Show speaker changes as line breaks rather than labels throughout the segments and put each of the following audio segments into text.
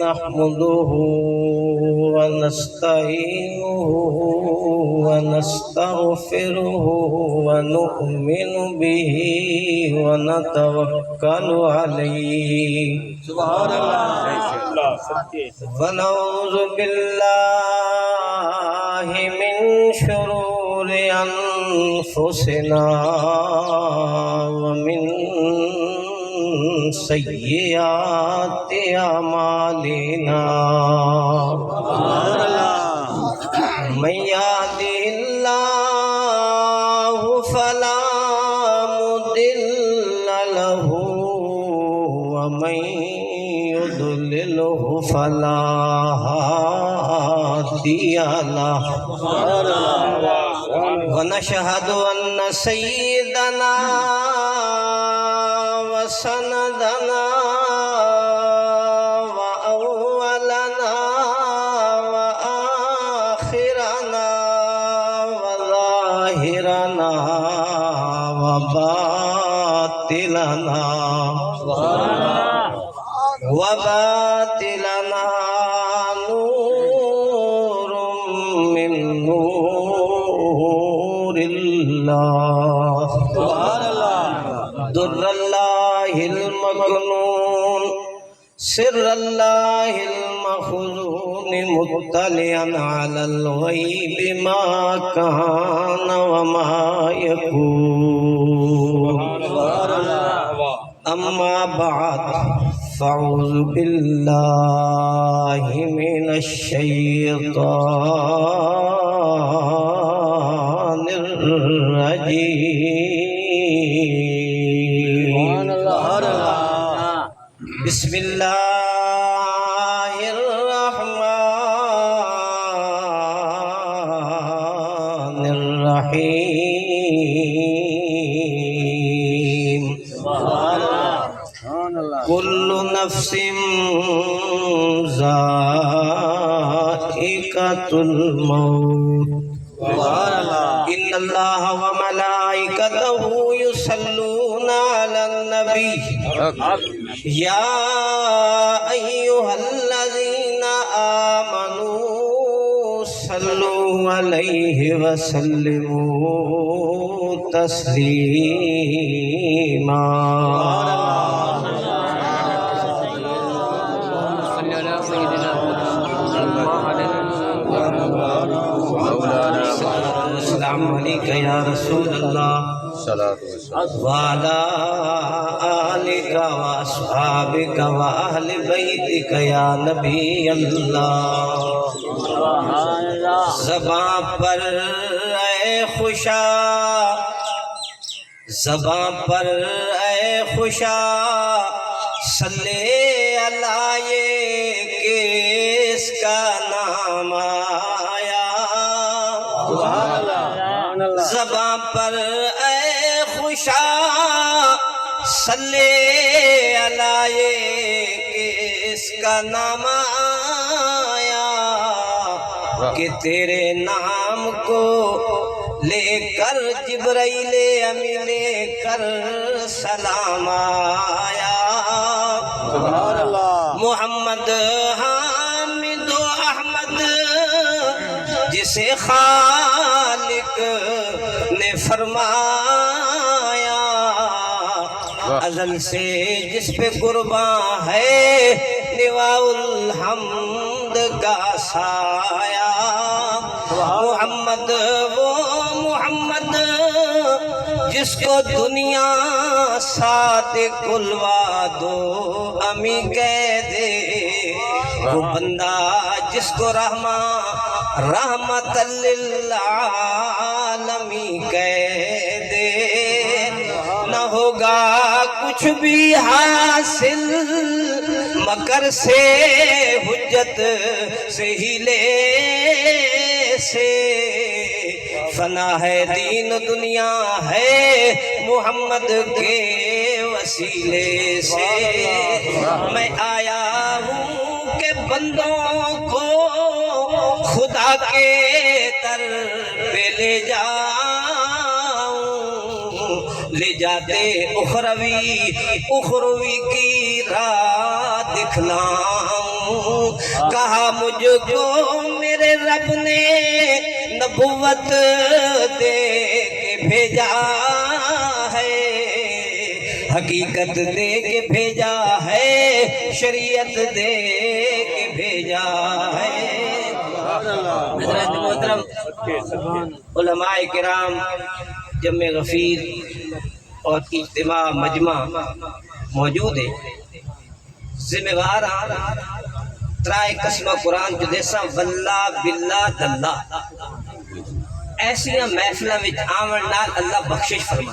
نحمده ونستعينه ونستغفره ونؤمن به ونتوكل عليه
سبحان اللہ
ونعوذ بالله من شرور أنفسنا ومن سيئات أعمالنا من يهده الله فلا مضل له ومن يضلله فلا هادي له ونشهد أن سيدنا وسندنا وأولنا وآخرنا وظاهرنا وباطلنا نور من نور الله در الله المكنون سر الله المخزون مطلعا على الغيب ما كان وما يكون أما بعد فأعوذ بالله من الشيطان الرجيم بسم الله الرحمن الرحيم كل نفس ذائقة الموت إن الله وملائكته يصلون على النبي يا أيها الذين آمنوا صلوا عليه وسلموا تسليما السلام علیکم یا رسول اللہ وعلى آلك وأصحابك وأهل بيتك يا نبی اللہ زباں پر اے خوشا زباں پر اے خوشا صلی علیہ کہ اس کا نام آیا زباں پر اے خوشا صلی علیہ کہ اس کا نام آیا کہ تیرے نام کو لے کر جبرائیل امی لے کر سلام آیا محمد حامد و احمد جسے خالق نے فرمایا ازل سے جس پہ قرباں ہے لواء الحمد کا سایہ محمد وہ محمد جس کو دنیا صادق الوعدو امی کہہ دے وہ بندہ جس کو رحمت للعالمین کہہ دے نہ ہوگا کچھ بھی حاصل مکر سے حجت سے ہی لے سے فنا ہے دین دنیا ہے محمد کے وسیلے سے میں آیا ہوں کہ بندوں کو خدا کے در پہ لے جاؤں لے جاتے اخروی کی راہ دکھلاؤں کہا مجھ کو میرے رب نے نبوت دے کے بھیجا ہے حقیقت دے کے بھیجا ہے شریعت دے کے بھیجا ہے حضرت محترم علماء کرام جمع غفیر اور اجتماع مجمع موجود ہے ذمہ وار ترائے قسمہ قرآن جو دیسا واللہ باللہ دلہ ایسیاں محفلہ میں آمن نال اللہ بخشش فرما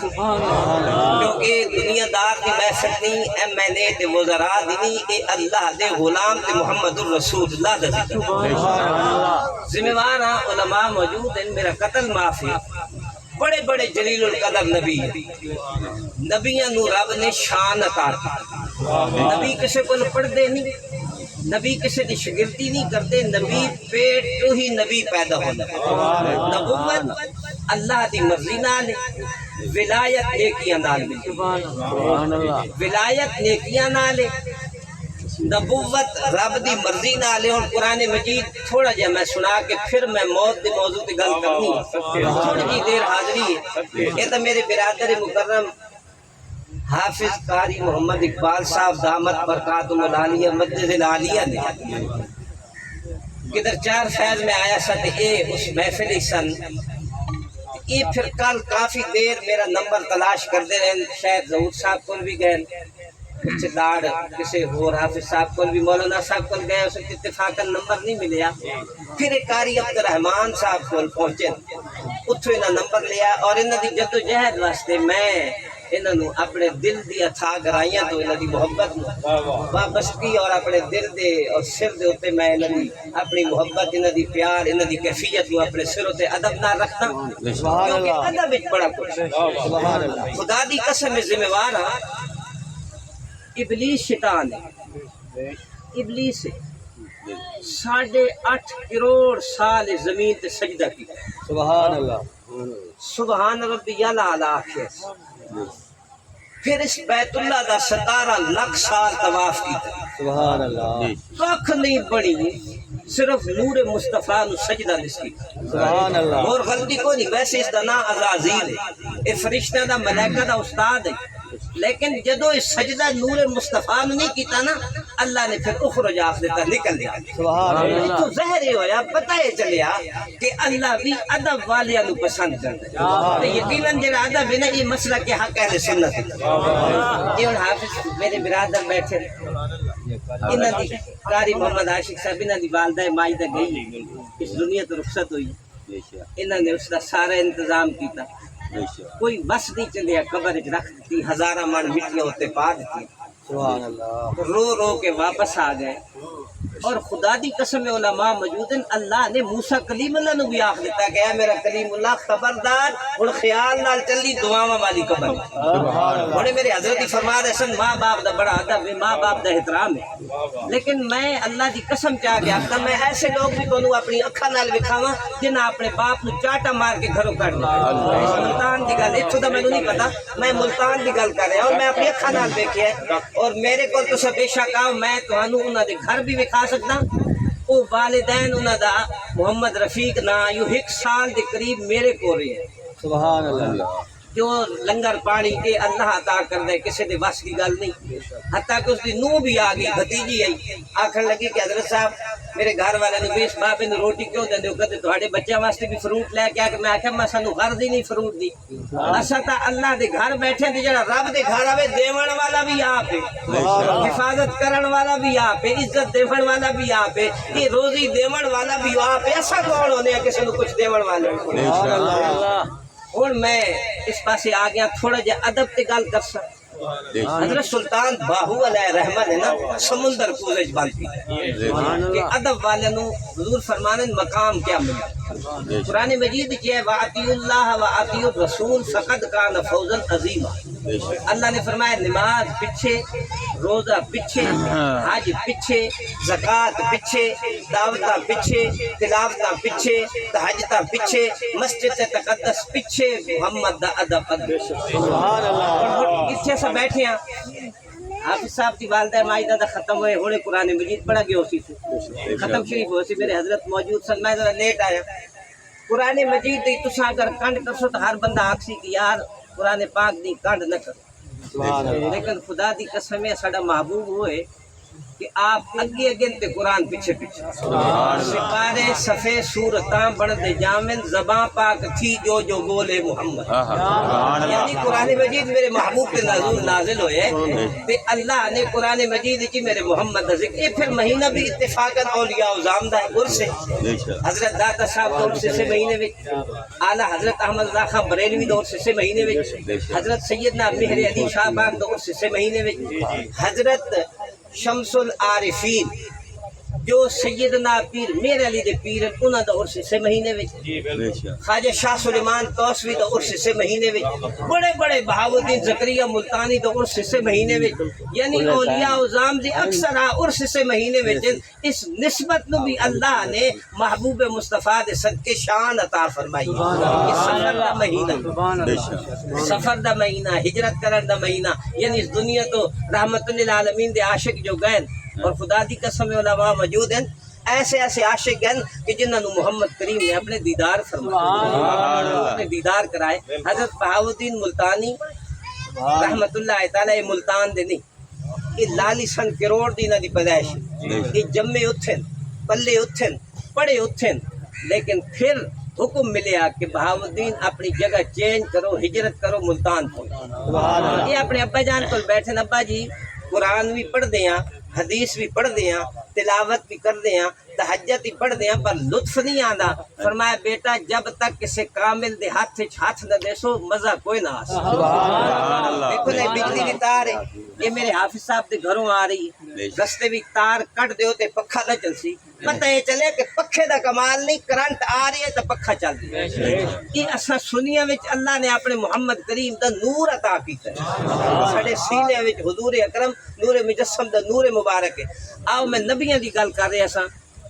کیونکہ دنیا دار دی محفل نہیں اے میں نے تے وزراء دی نہیں اے اللہ دے غلام تے محمد الرسول اللہ دا ذمہ وار علماء موجود ہیں میرا قتل معافی بڑے بڑے جلیل القدر نبی نبیاں نو رب نے شان عطا کی نبی کسے کو پڑھ دے نہیں نبی کسی دی شگردی نہیں کرتے نبی پیٹ تو ہی نبی پیدا ہونا نبوت اللہ دی مرضی نال ولایت نیکیاں نال ولایت نیکیاں نال نبوت رب دی مرضی نال اور قرآن مجید تھوڑا جہا میں سنا کے پھر میں موت دے موضوع تے گل کرنی تھوڑی جی دیر حاضری ہے یہ تو میرے برادر مکرم حافظ قاری محمد اقبال صاحب دامت برکاتہم العالیہ مجد العالیہ نے کدھر 4 فیض میں آیا سا تے اے اس محفل سن یہ پھر کل کافی دیر میرا نمبر تلاش کرتے رہے شاید ظہور صاحب کو بھی گئے کچھ لاڑ کسی اور حافظ صاحب کو بھی مولانا صاحب کو گئے اس اتفاقاً نمبر نہیں ملیا پھر ایک قاری عبدالرحمان صاحب کو پہنچے اتھو انہاں نمبر لیا اور انہاں دی جد و جہد واسطے میں انہوں اپنے دل دی اتھا گرائیاں تو انہوں دی محبت وابستگی اور اپنے دل دے اور سر دے ہوتے میں انہوں دی اپنی محبت انہوں دی پیار انہوں دی کیفیت کو اپنے سر ہوتے ادب نہ رکھنا کیونکہ ادب ایک بڑا کچھ خدا دی قسم ذمہ وار ابلیس شیطان ہے ابلیس 8.5 کروڑ سال زمین تے سجدہ کی
سبحان اللہ
سبحان ربی الاعلی پھر اس بیت اللہ دا 17 لاکھ سال طواف کیتا
سبحان اللہ
کھ نہیں بڑی صرف نور مصطفیٰ نو سجدہ نس کی
سبحان اللہ
اور غلطی کو نہیں ویسے اس دا نا عزازیل ہے اے فرشتہ دا ملائکہ دا استاد ہے لیکن جدو اس سجدہ نور مصطفیٰ نے نہیں کیتا نا اللہ نے پھر اخرج آخ دیتا نکل دیا
سبحان اللہ
تو ظاہر ہویا پتہ ہے چلیا کہ اللہ بھی ادب والیاں نو پسند کرتا ہے یقیناً جڑا ادب ہے نا یہ مسئلہ کے حق اہل سنت ہے یہ حافظ میرے برادر بیٹھے انہاں دی قاری محمد عاشق صاحب انہاں دی والدہ ماجدہ گئی اس دنیا تو رخصت ہوئی انہاں نے اس کا سارا انتظام کیتا کوئی بس نہیں چلیا قبر رکھ دیتی ہزارہ من مٹیاں ہوتے پا دیتی
سبحان اللہ
رو رو کے واپس آ گئے اور خدا دی قسم علماء موجود ہیں اللہ نے موسیٰ کلیم اللہ نو بھی آخ دیتا کہ اے میرا کلیم اللہ خبردار اور خیال نال چلی دعاواں والی قبر بڑے میرے حضرت فرما رہے سن ماں باپ دا بڑا ادب ہے ماں باپ دا احترام ہے لیکن میں اللہ دی قسم چاہ کے آختا میں ایسے لوگ بھی کو اپنی اکھاں نال وکھاواں جنہاں اپنے باپ نو چاٹا مار کے گھروں کٹ دیا ملتان دی گل اتھوں دا مینوں نہیں پتا میں ملتان دی گل کر رہا اور میں اپنی اکھاں نال ویکھیا ہے اور میرے کو تو بے شک آؤ میں تہانوں انہاں دے گھر بھی وکھا سکتا وہ والدین انہاں دا محمد رفیق نا یو 1 سال دے قریب میرے کو رہے ہیں
سبحان اللہ
جو لنگر پانی کے اللہ عطا کر دے کسی دے بس کی گل نہیں حتیٰ کہ اس دی نو بھی آ گئی بھتیجی آئی آکھن لگی کہ حضرت صاحب میرے گھر والے نے بیس بابے نے روٹی کیوں دے دے کہتے تھوڑے بچے واسطے بھی فروٹ لے کے آ کے میں آکھیا میں سانو غرض ہی نہیں فروٹ دی اسا تا اللہ دے گھر بیٹھے تے جڑا رب دے گھر آوے دیون والا بھی آپ ہے حفاظت کرن والا بھی آپ ہے عزت دیون والا بھی آپ ہے یہ روزی دیون والا بھی آپ ہے ایسا کون ہونے کسی نو کچھ دیون والے
سبحان اللہ
اور میں اس پاسے آ گیا تھوڑا جا ادب تے گل کر سا حضرت سلطان باہو علیہ رحمت ہے نا سمندر کوزش بانتی کہ ادب والے نو حضور فرمانے مقام کیا ملے قرآن مجید کی ہے وَعَطِيُ اللَّهَ وَعَطِيُ الرَّسُولِ فَقَدْ كَانَ فَوْزًا عَظِيمًا اللہ نے فرمایا نماز پیچھے روزہ پیچھے حج پیچھے زکوٰۃ پیچھے دعوتاں پیچھے تلاوتاں پیچھے تہجداں پیچھے مسجد تقدس پیچھے محمد دا ادب
سبحان اللہ
کتھے سے بیٹھے ہیں حافظ صاحب کی والدہ مائدہ دا ختم ہوئے ہونے قرآن مجید پڑھا گیا اسی سے ختم شریف ہو سی میرے حضرت موجود سن میں ذرا لیٹ آیا قرآن مجید دی تساں اگر کنڈ کرسو تو ہر بندہ آکسی کی یار قرآن پاک دی کنڈ نہ کرو لیکن خدا دی قسم ہے ساڈا محبوب ہوئے کہ آپ اگے اگے تے قرآن پیچھے پیچھے سپارے صفے سورتاں بڑھ دے جامن زباں پاک تھی جو جو بولے محمد یعنی قرآن مجید میرے محبوب پہ نازل ہوئے تے اللہ نے قرآن مجید کی میرے محمد دا ذکر یہ پھر مہینہ بھی اتفاقاً اولیاء و زامدہ ہے عرص ہے حضرت داتا صاحب دور سے مہینے میں اعلیٰ حضرت احمد رضا خان بریلوی دور سے مہینے میں حضرت سیدنا مہر علی شاہ باغ دور سے مہینے میں حضرت شمس العارفین جو سیدنا پیر میر علی دے پیر انہاں دا عرص سے مہینے وچ خواجہ شاہ سلیمان توسوی دا عرص سے مہینے وچ بڑے بڑے بہاؤالدین زکریا ملتانی دا عرص سے مہینے وچ یعنی اولیاء و زام دی اکثر عرص سے مہینے وچ اس نسبت نو بھی اللہ نے محبوب مصطفیٰ دے صدقے شان عطا فرمائی سفر دا مہینہ سفر دا مہینہ ہجرت کرن دا مہینہ یعنی اس دنیا تو رحمت للعالمین دے عاشق جو گئے اور خدا دی قسم علماء موجود ہیں ایسے ایسے عاشق ہیں کہ جنہوں نے محمد کریم نے اپنے دیدار فرمایا اپنے دیدار کرائے حضرت بہاؤالدین ملتانی رحمت اللہ تعالی ملتان دے نہیں یہ لالی سن کروڑ دی نہ دی پیدائش یہ جمے اتھن پلے اتھن پڑے اتھن لیکن پھر حکم ملیا کہ بہاؤالدین اپنی جگہ چینج کرو ہجرت کرو ملتان پہنچو یہ اپنے ابا جان کو بیٹھے ابا جی قرآن بھی پڑھ دیاں حدیث بھی پڑھ دیاں تلاوت بھی کر دیاں تہجد بھی پڑھ دیاں پر لطف نہیں آندا فرمایا بیٹا جب تک کسی کامل دے ہاتھ نہ دے سو مزہ کوئی نہ آسا دیکھو نے بجلی کی تار ہے یہ میرے حافظ صاحب دے گھروں آ رہی ہے رستے بھی تار کٹ دیو تے پکھا نہ چل سی پتہ یہ چلے کہ پکھے دا کمال نہیں کرنٹ آ رہی ہے تو پکھا چل رہی ہے یہ اساں سنیا وچ اللہ نے اپنے محمد کریم دا نور عطا کیتا ہے ساڈے سینے وچ حضور اکرم نور مجسم دا نور مبارک ہے آؤ میں نبیاں دی گل کر رہا سا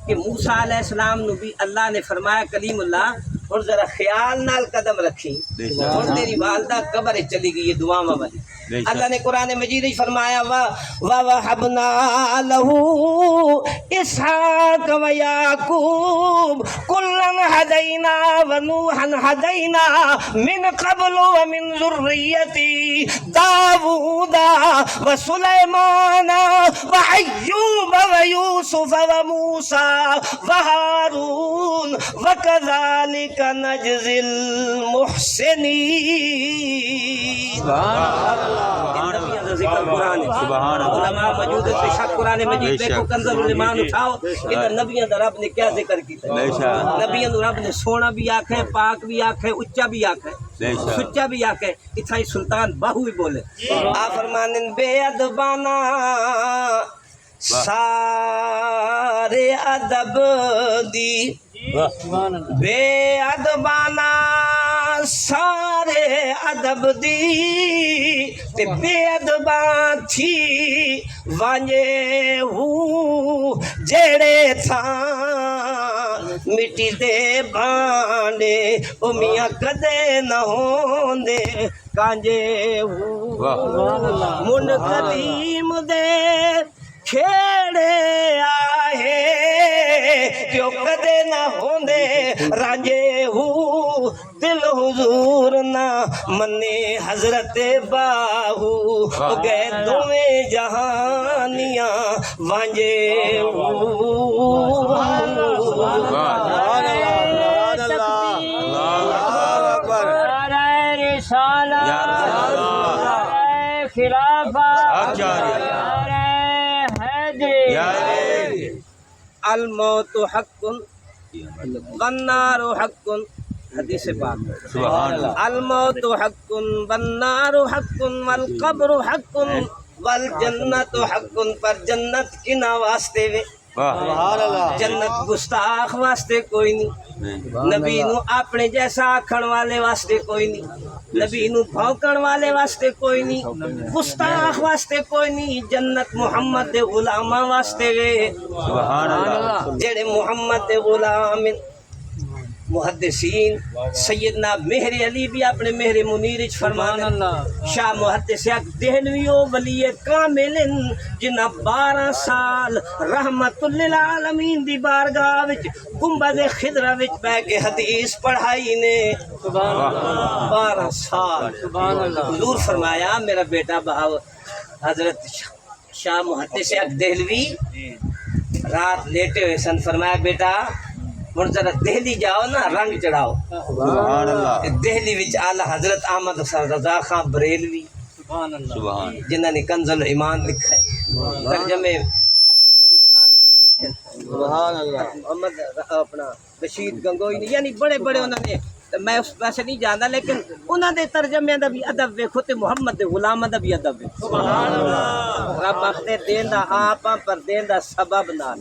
کہ موسیٰ علیہ السلام نو بھی اللہ نے فرمایا کلیم اللہ اور ذرا خیال نال قدم رکھی اور تیری والدہ قبر چلی گئی دعا والی اللہ نے قرآن مجید ہی فرمایا وَوَهَبْنَا لَهُ إِسْحَاقَ وَيَعْقُوبَ كُلًّا هَدَيْنَا وَنُوحًا هَدَيْنَا مِنْ قَبْلُ وَمِنْ ذُرِّيَّتِهِ دَاوُودَ وَسُلَيْمَانَ وَأَيُّوبَ وَيُوسُفَ وَمُوسَى وَهَارُونَ وَكَذَلِكَ نَجْزِي الْمُحْسِنِينَ ذکر قرآن علماء موجود ہے بشک قرآن مجید دیکھو کنز الایمان اٹھاؤ ادھر نبیوں دا رب نے کیا ذکر کیتا نبیوں دا رب نے سونا بھی آکھے پاک بھی آکھے اچا بھی آکھے سچا بھی آکھے اتھائی سلطان باہو بھی بولے آ فرمانن بے ادبانا سارے ادب دی بے ادبانا سارے ادب دی تے بے ادباں تھی وانجے ہو جڑے تھاں مٹی دے بانڈے او میاں کدے نہ ہوندے کانجے ہو من قدیم دے کھیڑے آئے کیوں کدے نہ ہوندے رانجے ہو دل حضور نہ منے حضرت باہو گئے دویں جہانیاں وانجے ہو الموت حق والنار حق حدیث پاک الموت حق والنار حق والقبر حق والجنت حق پر جنت کنا واسطے وے جنت گستاخ واسطے کوئی نہیں نبی نو اپنے جیسا آکھن والے واسطے کوئی نہیں نبی نو بھونکن والے واسطے کوئی نہیں گستاخ واسطے کوئی نہیں جنت محمد دے غلاماں واسطے وے جڑے محمد دے غلام محدثین سیدنا مہر علی بھی اپنے مہر منیر وچ فرمان شاہ محدث دہلوی او ولی کامل جنہ 12 سال رحمت للعالمین دی بارگاہ وچ گنبد خضرا وچ بیٹھ کے حدیث پڑھائی نے 12 سال حضور فرمایا میرا بیٹا بہاو حضرت شاہ محدث دہلوی رات لیٹے ہوئے سن فرمایا بیٹا ہن ذرا دہلی جاؤ نا رنگ چڑھاؤ
سبحان اللہ
دہلی وچ اعلی حضرت احمد رضا خان بریلوی
سبحان
جنہوں نے کنز الایمان لکھا ہے ترجمے اشرف علی تھانوی بھی لکھے ہیں
سبحان اللہ
محمد اپنا رشید گنگوئی نے یعنی بڑے بڑے انہوں نے میں اس پاسے نہیں جاندا لیکن انہوں نے ترجمے دا بھی ادب ویکھو تے محمد دے غلام دا بھی ادب ویکھو سبحان اللہ رب اختے دین دا آپاں پر دین دا سبب نال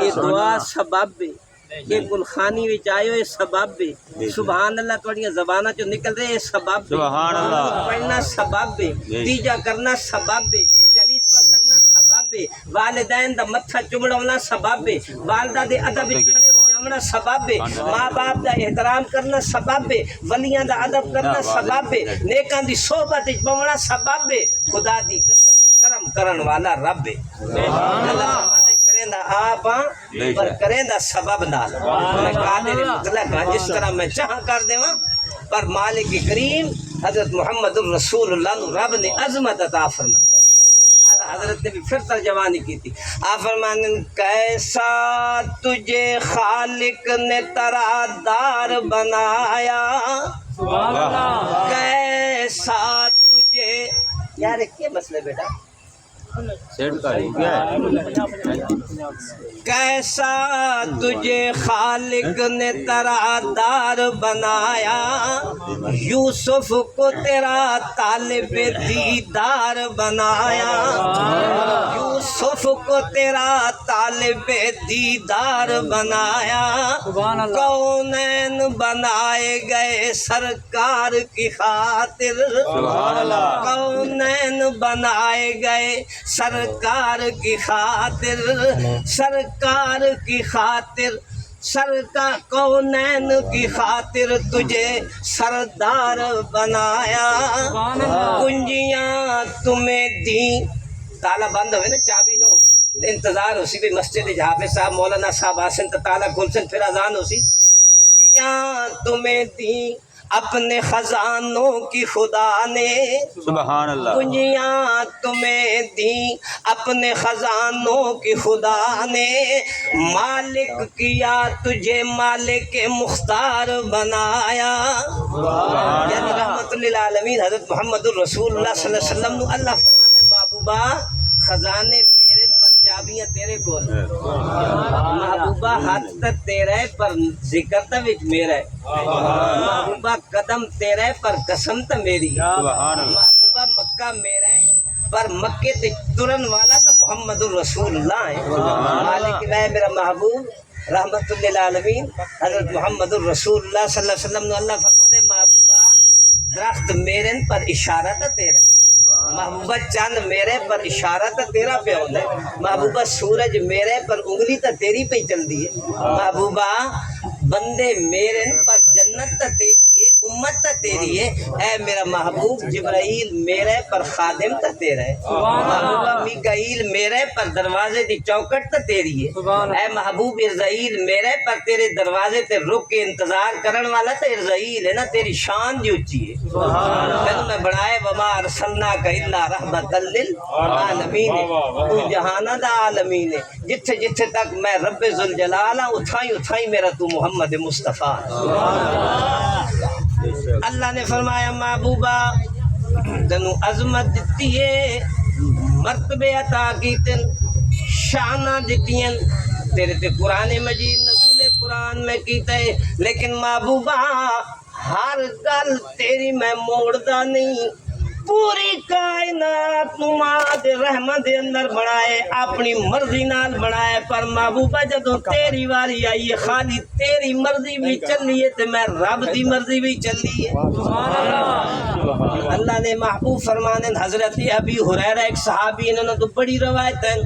یہ دعا سبب ہے یہ گلخانی وچ آئے ہوئے سبب ہے سبحان اللہ تھوڑیاں زباناں چوں نکل رہے یہ سبب ہے
سبحان اللہ
پڑھنا سبب ہے تیجا کرنا سبب ہے چالیسواں کرنا سبب ہے والدین دا متھا چمڑاونا سبب ہے والدہ دے ادب وچ کھڑے ہو جاونا سبب ہے ماں باپ دا احترام کرنا سبب ہے ولیاں دا ادب کرنا سبب ہے نیکاں دی صحبت وچ بونا سبب ہے خدا دی قسم کرم کرن والا رب ہے اللہ کریں دا آپ پر کریں دا سبب نال میں قادر مطلق ہاں جس طرح میں چاہاں کر دیواں پر مالک کریم حضرت محمد الرسول اللہ نو رب نے عظمت عطا فرمائی حضرت نے بھی پھر ترجمانی کی تھی آپ فرمانے کیسا تجھے خالق نے ترادار بنایا کیسا تجھے یار کیا مسئلہ بیٹا
سیٹ کا ہی کیا ہے
کیسا تجھے خالق نے ترادار بنایا یوسف کو تیرا طالب دیدار بنایا یوسف کو تیرا طالب دیدار بنایا کونین بنائے گئے سرکار کی خاطر کونین بنائے گئے سرکار کی خاطر سرکار کی خاطر سرکار کونین کی خاطر تجھے سردار بنایا کنجیاں تمہیں دیں تالا بند ہوئے نا چابی نو انتظار ہو سی بھی مسجد حافظ صاحب مولانا صاحب آسن تو تالا کھول سن پھر اذان ہو سی کنجیاں تمہیں دیں اپنے خزانوں کی خدا نے
سبحان اللہ
کنجیاں تمہیں دیں اپنے خزانوں کی خدا نے مالک کیا تجھے مالک مختار بنایا یعنی رحمت للعالمین حضرت محمد الرسول اللہ صلی اللہ علیہ وسلم نو اللہ فرمانے محبوبہ خزانے میرے پر چابیاں تیرے کو محبوبہ ہاتھ تک تیرا ہے پر ذکر تا وچ میرا ہے محبوبہ قدم تیرا ہے پر قسم تا میری محبوبہ مکہ میرا ہے پر مکے تے ترن والا تو محمد الرسول اللہ ہے مالک ہے میرا محبوب رحمت للعالمین حضرت محمد الرسول اللہ صلی اللہ علیہ وسلم نے اللہ فرمانے محبوبہ درخت میرے پر اشارہ تا تیرا ہے محبوبہ چاند میرے پر اشارہ تا تیرا پہ ہوتا ہے محبوبہ سورج میرے پر انگلی تا تیری پہ چل دی ہے محبوبہ بندے میرے پر جنت تا تیری ہے امت تا تیری ہے اے میرا محبوب جبرائیل میرے پر خادم تا تیرا ہے محبوبہ میکائیل میرے پر دروازے دی چوکٹ تا تیری ہے اے محبوب ارزائیل میرے پر تیرے دروازے تے رک کے انتظار کرن والا تا ارزائیل ہے نا تیری شان جو اچھی ہے میں میں بڑھائے وما ارسلنا کا الا رحمت للعالمین تو جہانہ دا عالمین ہے جتھے جتھے تک میں رب ذوالجلال اتھائی میرا تو محمد مصطفیٰ اللہ نے فرمایا محبوبہ تنو عظمت دیتی ہے مرتبے عطا کی تن شانہ دیتی ہیں تیرے تے قرآن مجید نزول قرآن میں کیتا ہے لیکن محبوبہ ہر گل تیری میں موڑدا نہیں پوری کائنات نماد رحمت دے اندر بنائے اپنی مرضی نال بنائے پر محبوبہ جدو تیری واری آئی ہے خالی تیری مرضی بھی چلی ہے تے میں رب دی مرضی بھی چلی ہے اللہ نے محبوب فرمانے حضرت ابی ہریرہ ایک صحابی انہوں نے تو بڑی روایت ہے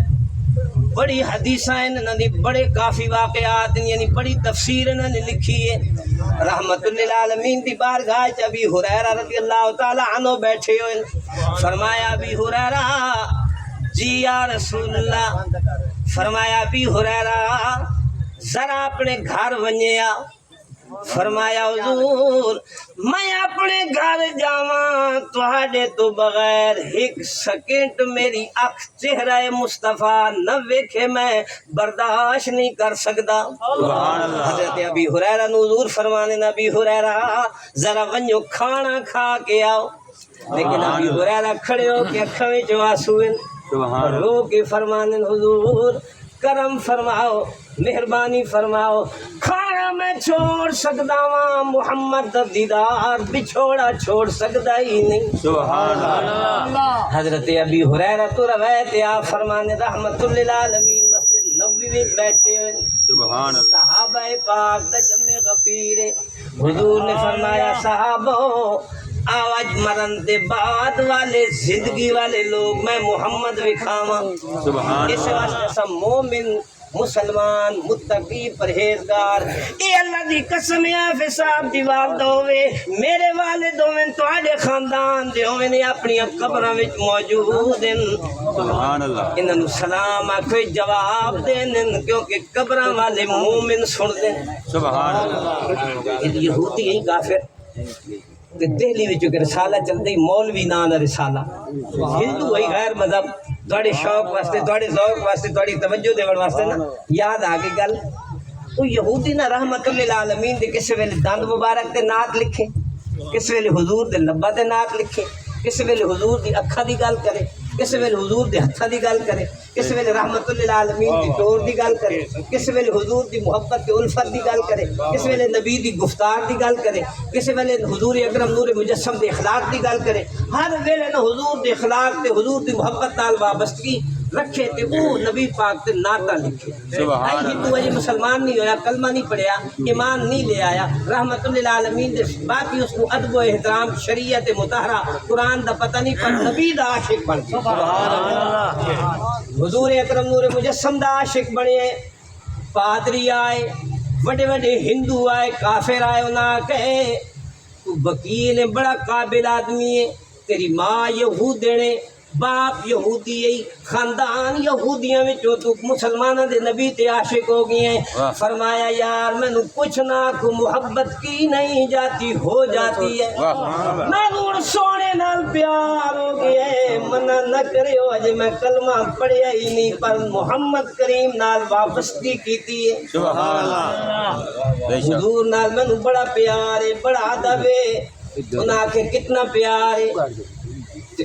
بڑی حدیثاں انہاں دی بڑے کافی واقعات یعنی بڑی تفسیر انہاں نے لکھی ہے رحمت للعالمین دی بارگاہ چ ابی ہریرہ رضی اللہ تعالی عنہ بیٹھے ہوئے فرمایا ابی ہریرہ جی یا رسول اللہ فرمایا ابی ہریرہ ذرا اپنے گھر ونجیا فرمایا حضور میں اپنے گھر جاواں تہاڈے تو بغیر ایک سیکنڈ میری اکھ چہرہ مصطفیٰ نہ ویکھے میں برداشت نہیں کر سکدا حضرت ابی ہریرہ نو حضور فرمانے ابی ہریرہ ذرا ونجو کھانا کھا کے آؤ لیکن ابی ہریرہ کھڑے ہو کے اکھاں وچ آنسو رو کے فرمانے حضور کرم فرماؤ مہربانی فرماؤ کھانا میں چھوڑ سکدا ہاں محمد دا دیدار بچھوڑا چھوڑ سکدا ہی نہیں
سبحان اللہ
حضرت ابی ہریرہ تو روایت آپ فرمانے رحمت للعالمین مسجد نبوی میں بیٹھے ہوئے
سبحان اللہ
صحابہ پاک دا جمع غفیر حضور نے فرمایا صحابہ آج مرن دے بعد والے زندگی والے لوگ میں محمد وکھاواں
سبحان
اس واسطے سب مومن مسلمان متقی پرہیزگار اے اللہ دی قسم ہے فی صاحب دی والدہ ہوئے میرے والد ہوئے تواڈے خاندان دے ہوئے اپنی قبراں وچ موجود ہیں
سبحان اللہ
انہاں نوں سلام آکھو جواب دین کیونکہ قبراں والے مومن سن دے
سبحان اللہ
یہودی ہیں کافر کہ دہلی میں چونکہ رسالہ چلتا ہی مولوی نام رسالہ ہندو ہے غیر مذہب تھوڑے شوق واسطے تھوڑے ذوق واسطے تھوڑی توجہ دیون واسطے نا یاد آ گئی گل تو یہودی نا رحمت للعالمین دے کس ویلے دند مبارک تے نعت لکھے کس ویلے حضور دے لبا تے نعت لکھے کس ویلے حضور دی اکھاں دی گل کرے کس ویلے حضور دے ہتھاں دی گل کرے کس ویلے رحمت للعالمین دی ٹور دی گل کرے کس ویلے حضور دی محبت تے الفت دی گل کرے کس ویلے نبی دی گفتار دی گل کرے کس ویلے حضور اکرم نور مجسم دے اخلاق دی گل کرے ہر ویلے نہ حضور دے اخلاق تے حضور دی محبت نال وابستگی رکھے تے او نبی پاک تے نعتاں لکھے
سبحان
ہندو ہے مسلمان نہیں ہویا کلمہ نہیں پڑھیا ایمان نہیں لے آیا رحمت للعالمین دے باقی اس کو ادب و احترام شریعت مطہرہ قرآن دا پتہ نہیں پر نبی دا عاشق بن گیا حضور اکرم نور مجسم دا عاشق بنے پادری آئے بڑے بڑے ہندو آئے کافر آئے انہاں کہے تو وکیل ہے بڑا قابل آدمی ہے تیری ماں یہودی باپ یہودی ہے خاندان یہودیاں وچوں تو مسلماناں دے نبی تے عاشق ہو گئے ہیں فرمایا یار میں نو کچھ نہ کو محبت کی نہیں جاتی ہو جاتی ہے میں نور سونے نال پیار ہو گیا ہے منع نہ کریو اجے میں کلمہ پڑھیا ہی نہیں پر محمد کریم نال وابستگی کیتی ہے
سبحان اللہ
حضور نال میں نو بڑا پیار ہے بڑا ادب ہے انہاں کے کتنا پیار ہے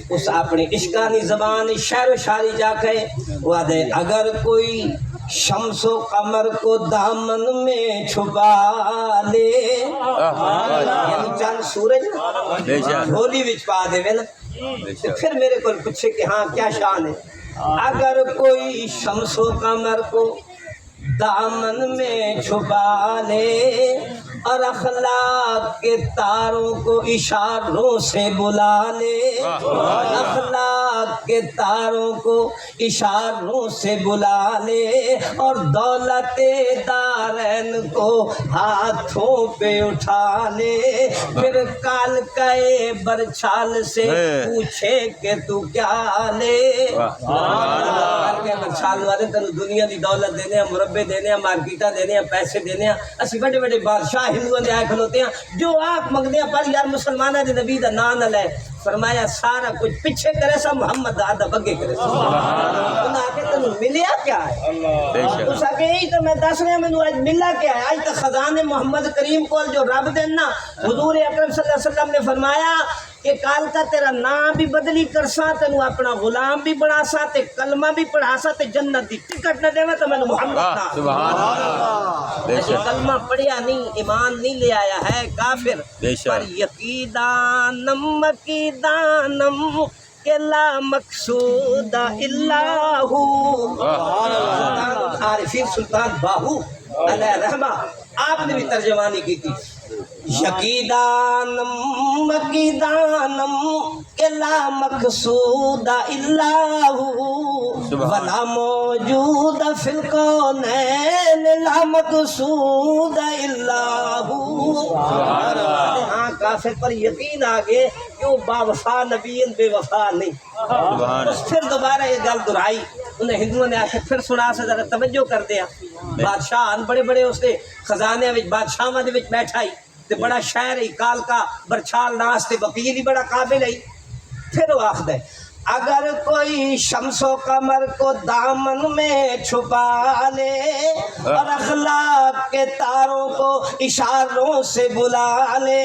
اس اپنی عشقانی زبان شعر و شاعری جا کے وہ دے اگر کوئی شمس و قمر کو دامن میں چھپا لے یعنی چاند سورج جھولی وچ پا دے نا پھر میرے کو پوچھے کہ ہاں کیا شان ہے اگر کوئی شمس و قمر کو دامن میں چھپا لے اور اخلاق کے تاروں کو اشاروں سے بلا لے اخلاق کے تاروں کو اشاروں سے بلا لے اور دولت دارین کو ہاتھوں پہ اٹھا لے پھر کال کئے برچھال سے پوچھے کہ تو کیا لے برچھال والے تنو دنیا دی دولت دینے مربع دینے مارکیٹاں دینے پیسے دینے اسی بڑے بڑے بادشاہ ہندوؤں دے آئے کھلوتے ہیں جو آپ مگدے ہیں پر یار مسلمانہ دے نبی دا نام نہ لے فرمایا سارا کچھ پیچھے کرے سا محمد آدھا بگے کرے سا انہاں آکے تنو ملیا کیا ہے اس آکے یہی تو میں دس رہے ہیں میں آج ملا کیا ہے آج تک خزانے محمد کریم کو جو رب دینا حضور اکرم صلی اللہ علیہ وسلم نے فرمایا کہ کال کا تیرا نام بھی بدلی کر سا تینو اپنا غلام بھی بنا سا تے کلمہ بھی پڑھا سا تے جنت دی ٹکٹ نہ دے میں تو میں محمد نام
سبحان اللہ
کلمہ پڑھیا نہیں ایمان نہیں لے آیا ہے کافر پر یقیدانم مقیدانم کہ لا مقصود الا ہو عارفین سلطان باہو علیہ رحمہ آپ نے بھی ترجمانی کی تھی یقیدانم مقیدانم کہ لا مقصود الا ہو ولا موجود فی الکونین لا مقصود الا ہو. ہاں کافر پر یقین آ گئے کہ وہ با وفا نبی بے وفا نہیں. بس پھر دوبارہ یہ گل دہرائی انہیں ہندوؤں نے آ کے پھر سنا سے ذرا توجہ کر دیا. بادشاہ بڑے بڑے اس کے خزانے بادشاہاں دے وچ بیٹھا ہی تے بڑا شاعر ہی کال کا برچھال ناس تے وکیل ہی بڑا قابل ہے. پھر وہ آخد ہے اگر کوئی شمس و قمر کو دامن میں چھپا لے اور اخلاق کے تاروں کو اشاروں سے بلا لے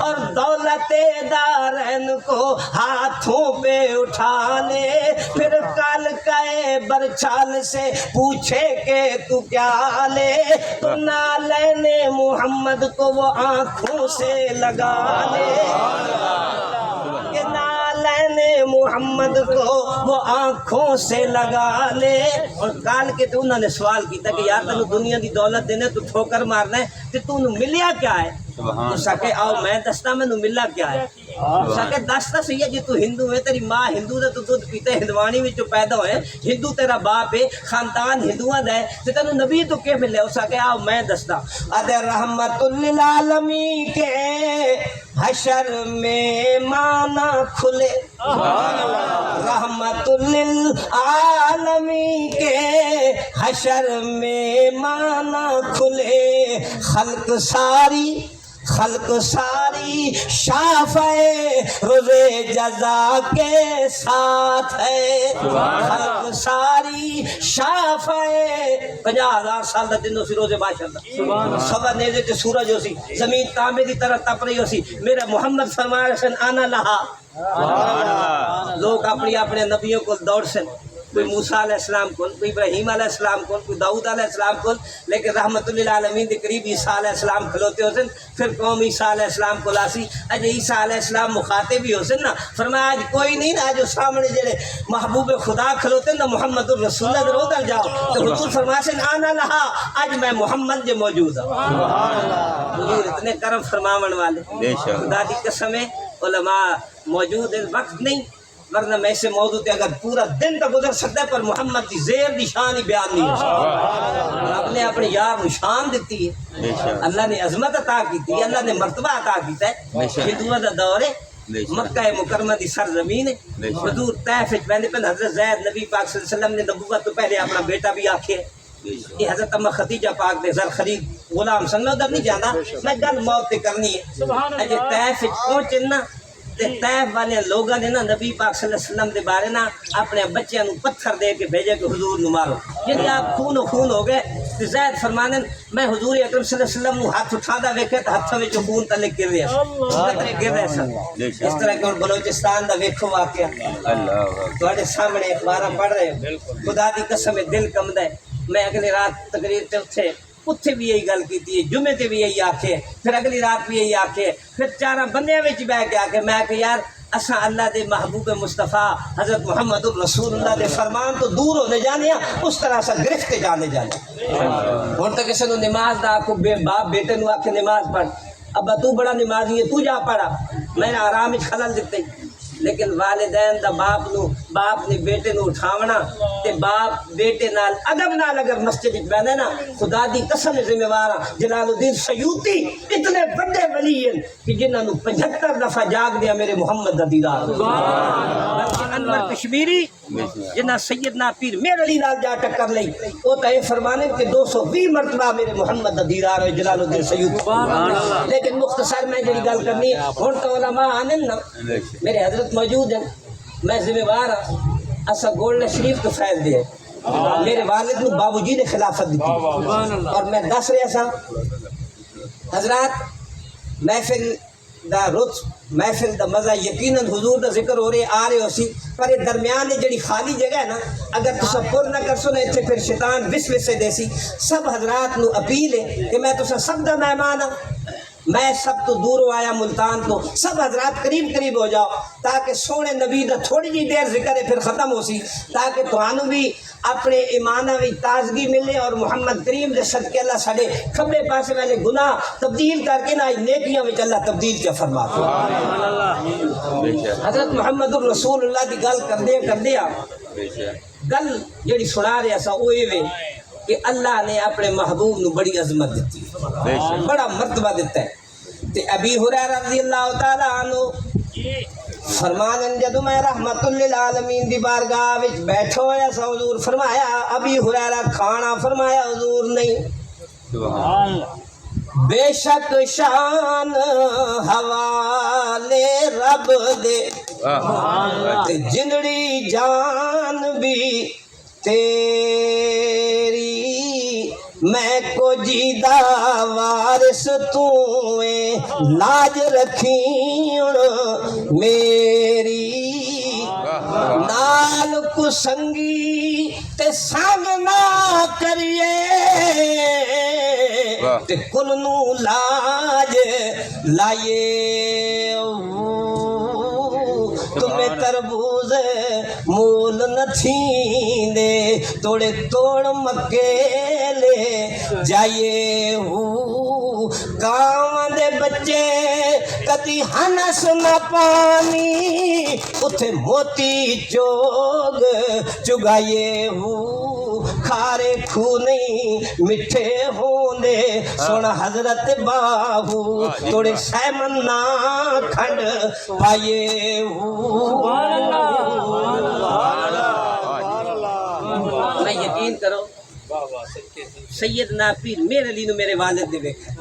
اور دولت دارین کو ہاتھوں پہ اٹھا لے پھر کال کئے برچال سے پوچھے کہ تو کیا لے تو نالین محمد کو وہ آنکھوں سے لگا لے کہ نالین محمد کو وہ آنکھوں سے لگا لے. اور کال کے تو انہوں نے سوال کیتا کہ یار تنو دنیا دی دولت دینے تو ٹھوکر مارنا ہے تے تو انہوں ملیا کیا ہے؟ تو سکے آؤ میں دستا میں انہوں ملا کیا ہے. سکے دستا سی ہے جی تو ہندو ہے تیری ماں ہندو دے تو دودھ پیتے ہندوانی میں جو پیدا ہوئے ہندو تیرا باپ ہے خاندان ہندوان دے تے تنو نبی تو کیا ملے. ہو سکے آؤ میں دستا ادھے رحمت للعالمین کے حشر میں مانا کھلے رحمت للعالمین کے حشر میں مانا کھلے خلق ساری شافعے روزے جزا کے ساتھ ہے. خلق ساری شافعے 50,000 سال دا دن اسی روزے باشر دا سوا نیزے تے سورج ہو سی زمین تانبے دی طرح تپ رہی ہو سی میرا محمد فرمایا سن آنا لہا. لوگ اپنی اپنے نبیوں کو دوڑ سن کوئی موسیٰ علیہ السلام کو کوئی ابراہیم علیہ السلام کو کوئی داؤد علیہ السلام کو لیکن رحمت للعالمین کے قریب عیسیٰ علیہ السلام کھلوتے ہو سن. پھر قوم عیسیٰ علیہ السلام کو لاسی اج عیسیٰ علیہ السلام مخاطب بھی ہو سن نا. فرمایا آج کوئی نہیں نا جو سامنے جڑے محبوب خدا کھلوتے نا محمد الرسول اللہ رو در جاؤ تو حضور فرمایا سن آنا لہا آج میں محمد جو موجود ہوں. حضور اتنے کرم فرماون والے خدا دی قسم ہے علماء موجود اس وقت نہیں ورنہ میں سے موضوع تے اگر پورا دن تو گزر سکتا ہے پر محمد کی زیر دی شان ہی بیان نہیں ہو سکتا. رب نے اپنے یار شان دیتی ہے اللہ نے عظمت عطا کی ہے اللہ نے مرتبہ عطا کیتا ہے. ہندوؤں دا دور ہے مکہ مکرمہ دی سرزمین ہے. حضور طیف وچ پہلے حضرت زید نبی پاک صلی اللہ علیہ وسلم نے نبوت تو پہلے اپنا بیٹا بھی آکھے یہ حضرت اما خدیجہ پاک دے زر خرید غلام سن ادھر نہیں جانا میں گل موت تے کرنی ہے. اجے طیف وچ پہنچے نا تے طیف والے لوگوں نے نا نبی پاک صلی اللہ علیہ وسلم دے بارے نا اپنے بچیاں نو پتھر دے کے بھیجے کہ حضور نو مارو یعنی آپ خون و خون ہو گئے. تے زید فرمانے میں حضور اکرم صلی اللہ علیہ وسلم نو ہاتھ اٹھادا ویکھے تے ہتھاں وچ خون تلے گر رہا قطرے گر رہے سن. اس طرح کہ بلوچستان دا ویکھو واقعہ تواڈے سامنے اخباراں پڑھ رہے ہو. خدا دی قسم دل کمدا ہے. میں اگلی رات تقریر تے اتھے بھی یہی گل کی جمعے تے بھی یہی آکھے پھر اگلی رات بھی یہی آکھے پھر چاراں بندیاں وچ بیٹھ کے آکھے میں کہ یار اساں اللہ دے محبوب مصطفیٰ حضرت محمد الرسول اللہ دے فرمان تو دور ہونے جانے ہیں اس طرح سے گرفت کے جانے جانے. ہن تک کسی نو نماز دا کو باپ بیٹے نو آکھے نماز پڑھ ابا تو بڑا نمازی ہے تو جا پڑھا میں نے آرام وچ خلل دتے. لیکن والدین دا باپ نے بیٹے نو اٹھاونا تے باپ بیٹے نال ادب نال اگر مسجد وچ بیٹھے نا خدا دی قسم ذمہ وار جلال الدین سیوطی اتنے بڑے ولی ہیں کہ جنہاں نو 75 دفعہ جاگ دیا میرے محمد دا دیدار. انور کشمیری جنہاں سیدنا پیر میرے علی نال جا ٹکر لئی او تے فرمانے کہ 220 مرتبہ میرے محمد دا دیدار ہوئے جلال الدین سیوطی. لیکن مختصر میں جڑی گل کرنی ہن تو علماء آنے نا میرے حضرت موجود ہیں میں ذمہ وار ہوں. اسا گولڈ شریف کو فیض دے میرے والد نے بابو جی نے خلافت دی اور میں دس رہا سا حضرات محفل دا رتس محفل دا مزہ یقیناً حضور دا ذکر ہو رہے آ رہے ہو سی پر یہ درمیان جڑی خالی جگہ ہے نا اگر تسا پر نہ کر سو نا اتنے پھر شیطان وسوسے دے سی. سب حضرات نو اپیل ہے کہ میں تسا سب دا مہمان ہوں میں سب تو دور آیا ملتان تو سب حضرات قریب ہو جاؤ تاکہ سونے نبی دا تھوڑی جی دیر ذکر ہے پھر ختم ہو سی تاکہ تمہوں بھی اپنے ایمانہ بھی تازگی ملے اور محمد کریم دے صدقے اللہ ساڑے کھبے پاسے والے گناہ تبدیل کر کے نہ نیکیاں میں اللہ تبدیل کیا فرما. حضرت محمد الرسول اللہ کی گل کر دیا گل جڑی سنا رہا سا وہ یہ کہ اللہ نے اپنے محبوب نو بڑی عظمت دیتی
بے شک
بڑا مرتبہ دیتا ہے تے ابی ہریرہ رضی اللہ تعالی عنہ فرمانے جدو میں رحمت للعالمین دی بارگاہ وچ بیٹھا ہویا سا حضور فرمایا ابی ہریرہ کھانا فرمایا حضور نہیں
سبحان اللہ
بے شک شان حوالے رب دے تے جنڑی جان بھی تیری میں کو جیدہ وارث تو لاج رکھی میری نال کو سنگی تے سنگ نہ کریے تے کل نو لاج لائے تمہیں تربوز مول نہ تھیندے توڑے توڑ مکے لے جائیے گاواں دے بچے کدی ہنس نہ پانی اتھے موتی چوگ چگائیے کھارے کھو نہیں مٹھے ہوندے سونا حضرت باہو توڑے سیمن نہ کھنڈ پائیے میں یقین کرو سیدنا پیر میرے علی نو میرے والد نے دیکھا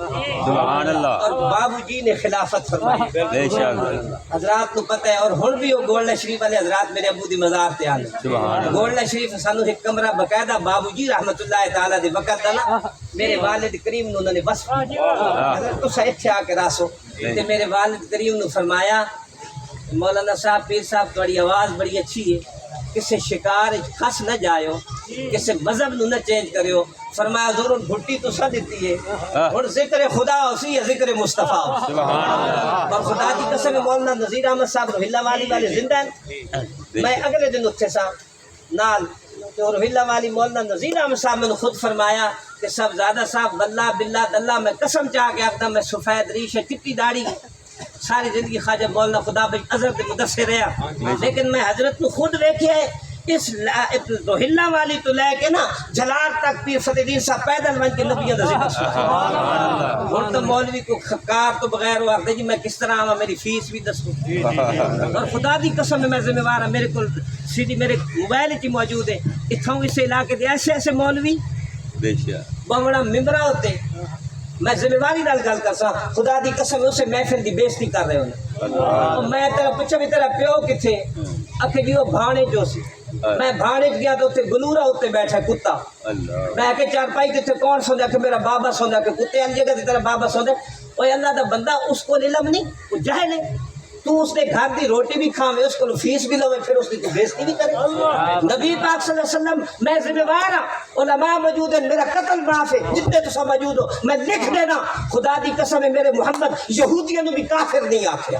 سبحان اللہ
اور بابو جی نے خلافت فرمائی
بے شک
حضرات کو پتہ ہے اور ہن بھی وہ گولڈا شریف والے حضرات میرے ابو دی مزار تے آنے
سبحان اللہ
گولڈا شریف سانو ایک کمرہ باقاعدہ بابو جی رحمت اللہ تعالی دے وقت دا نا میرے والد کریم نو انہوں نے بس حضرت تو ایتھے آ کے راسو تے میرے والد کریم نو فرمایا مولانا صاحب پیر صاحب تھوڑی آواز بڑی اچھی ہے کسے شکار کھس نہ جائیو کسے مذہب نو نہ چینج کریو فرمایا ضرور گھٹی تو سا دیتی ہے اور ذکر خدا اسی ہے ذکر مصطفیٰ اور خدا کی قسم مولانا نذیر احمد صاحب روحیلہ والی والے زندہ ہیں میں اگلے دن اتھے سا نال تو روحیلہ والی مولانا نذیر احمد صاحب میں نے خود فرمایا کہ سب زیادہ صاحب واللہ باللہ دلہ میں قسم چاہ کے آخدا میں سفید ریش ہے چٹی داڑھی ساری زندگی خواجہ مولانا خدا بھائی اظہر دے مدرسے رہا لیکن میں حضرت کو خود ویکھیا ہے اس روحیلہ والی تو لے کے نا جلال تک پیر فتح الدین صاحب پیدل بن کے نبیوں دا ذکر سنا اور تو مولوی کو کار تو بغیر وہ آخر جی میں کس طرح آواں میری فیس بھی دسو اور خدا دی قسم میں ذمہ وار ہوں میرے کو سی ڈی میرے موبائل ہی موجود ہے اتھوں اس علاقے دے ایسے ایسے مولوی
بے شک
بڑا ممبرا ہوتے میں ذمہ واری نال گل کرساں خدا دی قسم اسے محفل دی بےزتی کر رہے ہونے میں تیرا پچھا بھی تیرا پیو کتھے اکھے جی وہ بھانے جو سی میں بھانے گیا تو اتنے گلورا اتنے بیٹھا کتا میں کہ چار پائی کتنے کون سوندا کہ میرا بابا سوندا کہ کتے والی جگہ تیرا بابا سوندا اوے اللہ دا بندہ اس کو علم نہیں وہ جاہل ہے تو اس نے گھر دی روٹی بھی کھاوے اس کو فیس بھی لوے پھر اس کی بےزتی بھی کرے نبی پاک صلی اللہ علیہ وسلم میں ذمہ وار ہوں علماء موجود ہیں میرا قتل معاف ہے جتنے تو سب موجود ہو میں لکھ دینا خدا دی قسم ہے میرے محمد یہودیوں بھی کافر نہیں آکھیا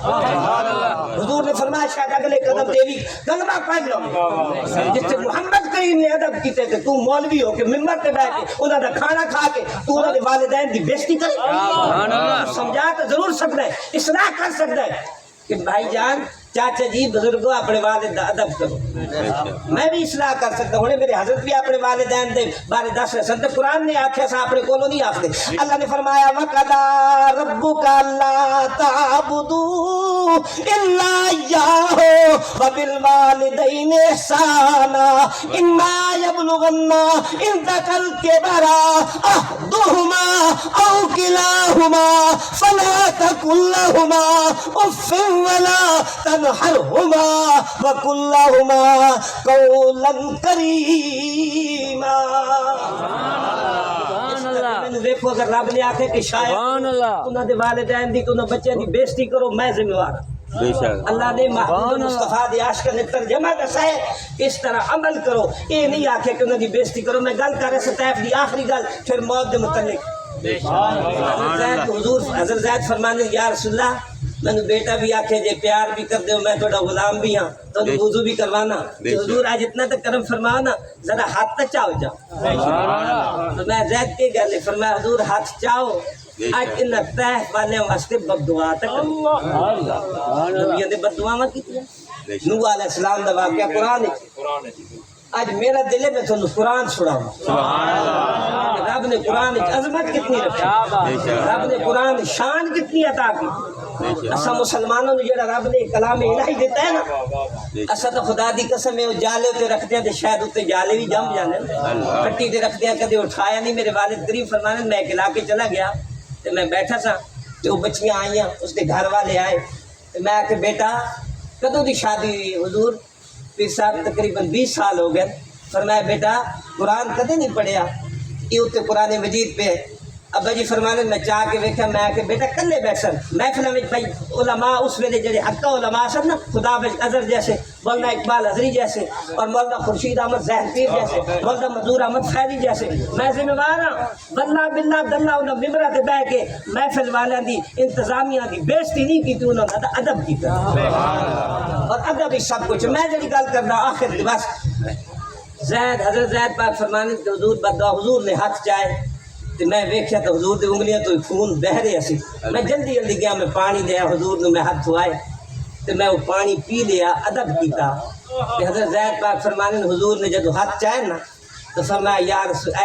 حضور نے فرمایا شاید اگلے قدم دیوی کلمہ پڑھ لو جتنے محمد کریم نے ادب کیتے کہ تو مولوی ہو کہ ممبر پہ بیٹھ کے انہوں نے کھانا کھا کے تو انہوں نے والدین دی بےزتی کرے سمجھا تو ضرور سکتا ہے اصلاح کر سکتا ہے کہ بھائی جان چاچا جی بزرگوں اپنے والد ادب کرو میں بھی اصلاح کر سکتا ہوں میرے حضرت بھی اپنے والدین دے بارے دس رہے سن قرآن نے آخیا سا اپنے کولو نہیں آختے اللہ نے فرمایا وَقَضَىٰ رَبُّكَ أَلَّا تَعْبُدُوا إِلَّا إِيَّاهُ وَبِالْوَالِدَيْنِ إِحْسَانًا إِمَّا يَبْلُغَنَّ عِندَكَ الْكِبَرَ أَحَدُهُمَا أَوْ كِلَاهُمَا فَلَا تَقُل لَّهُمَا أُفٍّ وَلَا تنحرهما وقل لهما قولا کریما دیکھو اگر رب نے آکھے کہ شاید انہوں نے والدین دی انہوں بچے دی بےزتی کرو میں ذمہ وار اللہ نے محمود مصطفیٰ دی عاشق نے ترجمہ دسا ہے اس طرح عمل کرو یہ نہیں آکھے کہ انہوں دی بےزتی کرو میں گل کر رہے ستیف دی آخری گل پھر موت دے متعلق حضور حضرت زید فرمانے یا رسول اللہ میں نے بیٹا بھی آکھے جے پیار بھی کر دے میں تھوڑا غلام بھی ہاں تو وضو بھی کروانا حضور آج اتنا تک کرم فرماؤ نا ذرا ہاتھ تک چاہو جاؤ تو میں زید کے گلے فرمایا حضور ہاتھ چاہو آج ان تہ والے واسطے بد دعا تک نبیوں نے بد دعا کی نوح علیہ السلام دا واقعہ قرآن ہے آج میرا دل ہے میں تھانوں قرآن سناؤں. رب نے قرآن عظمت کتنی رکھی, رب نے قرآن شان کتنی عطا کی. اسا مسلمانوں نے جڑا رب نے کلام الہی دیتا ہے نا, اسا تو خدا دی قسم ہے جالے تے رکھتے ہیں تے شاید اتنے جالے بھی جم جانے, پٹی تے رکھتے ہیں کدے اٹھایا نہیں. میرے والد غریب فرمانے میں ایک علاقے چلا گیا تے میں بیٹھا سا تے وہ بچیاں آئیاں, اس کے گھر والے آئے تے میں کہ بیٹا کدوں دی شادی ہوئی؟ حضور پھر صاحب تقریباً 20 سال ہو گئے. فرمایا بیٹا قرآن کدے نہیں پڑھیا؟ یہ اتنے قرآن مجید پہ. ابا جی فرمانے میں چاہ کے ویکھا, میں کہ بیٹا کلے بیٹھ سن محفل میں بھائی علماء اس ویلے جڑے حقہ علماء سن نا, خدا بچ اظہر جیسے, مولانا اقبال حضری جیسے, اور مولانا خورشید احمد ظاہر پیر جیسے, مولانا منظور احمد خیری جیسے, میں ذمہ وار ہاں. واللہ باللہ دلہ انہاں ممبراں تے بیٹھ کے محفل والیاں دی انتظامیہ دی بےزتی نہیں کی, انہاں دا ادب کیتا, اور ادب ہی سب کچھ. میں جڑی گل کرنا آخر دی بس, زید حضرت زید پاک فرمانے تے حضور بدعا, حضور نے ہاتھ چائے تے میں ویکھیا تے حضور دی انگلیاں تو خون بہ رہا سی. میں جلدی جلدی گیا, میں پانی لیا, حضور نے میں ہاتھ دھوائے تے میں وہ پانی پی لیا, ادب کیتا. تے حضرت زید پاک فرمانے حضور نے جدو ہاتھ چائے نا تو فرمایا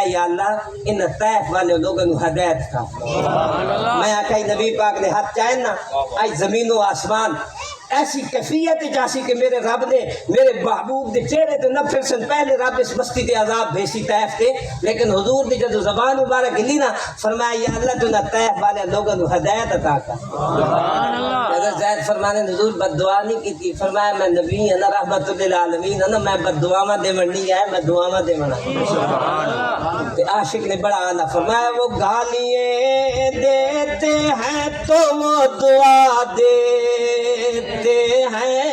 یا اللہ ان طائف والے لوگوں کو ہدایت کا. میں آقا نبی پاک نے ہاتھ چائے نا, آج زمین و آسمان ایسی کیفیت جاسی کہ میرے رب نے میرے محبوب دے چہرے تے نہ پھر سن. پہلے رب اس بستی تے عذاب بھیسی طائف تے, لیکن حضور دی جدو زبان مبارک ہلی نا فرمایا یا اللہ تو نہ طائف والے لوگوں کو ہدایت عطا کر. حضرت زید فرمانے حضور بد دعا نہیں کی تھی. فرمایا میں نبی ہوں نا, رحمت للعالمین نا, میں بد دعاواں دے منڈی ہے, میں دعاواں دے منا. تے عاشق نے بڑا اعلیٰ فرمایا وہ گالیاں دیتے ہیں تو وہ دعا دیتے ہیں,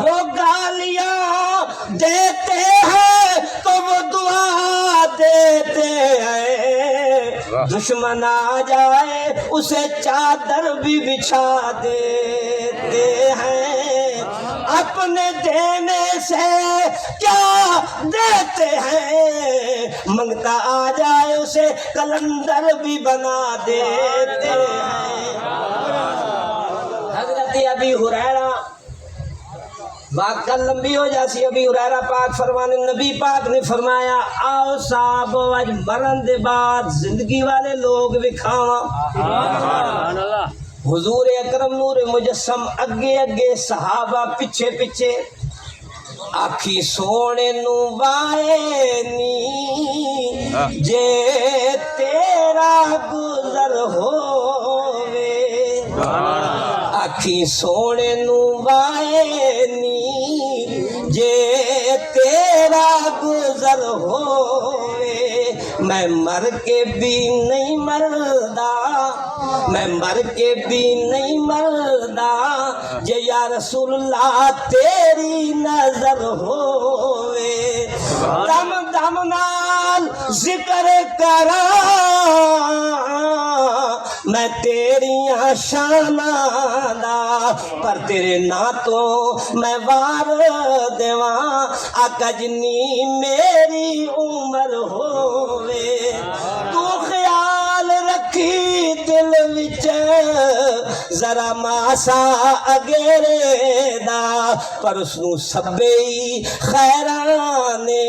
وہ گالیاں دیتے ہیں تو وہ دعا دیتے ہیں. دشمن آ جائے اسے چادر بھی بچھا دیتے ہیں. اپنے دینے سے کیا دیتے ہیں, منگتا آ جائے اسے کلندر بھی بنا دیتے ہیں. حضرت ابی ہریرہ بات کل لمبی ہو جاسی. ابی ہریرہ پاک فرمانے نبی پاک نے فرمایا آؤ صاحب آج مرن دے بعد زندگی والے لوگ وکھاواں. حضور اکرم نور مجسم اگے اگے, صحابہ پیچھے پیچھے. آکھی سونے نو وائے نی جے تیرا گزر ہووے, آکھی سونے نو وائے نی جے تیرا گزر ہووے. میں مر کے بھی نہیں مردا, میں مر کے بھی نہیں مردا, جے یا رسول اللہ تیری نظر ہووے. دم دم نال ذکر کراں میں تیریاں شاناں دا, پر تیرے نا تو میں وار دیواں, آقا جنی میری عمر ہووے. تو خیال رکھی دل وچ ذرا ماسا اگیرے دا, پر اس نو سبے خیرانے,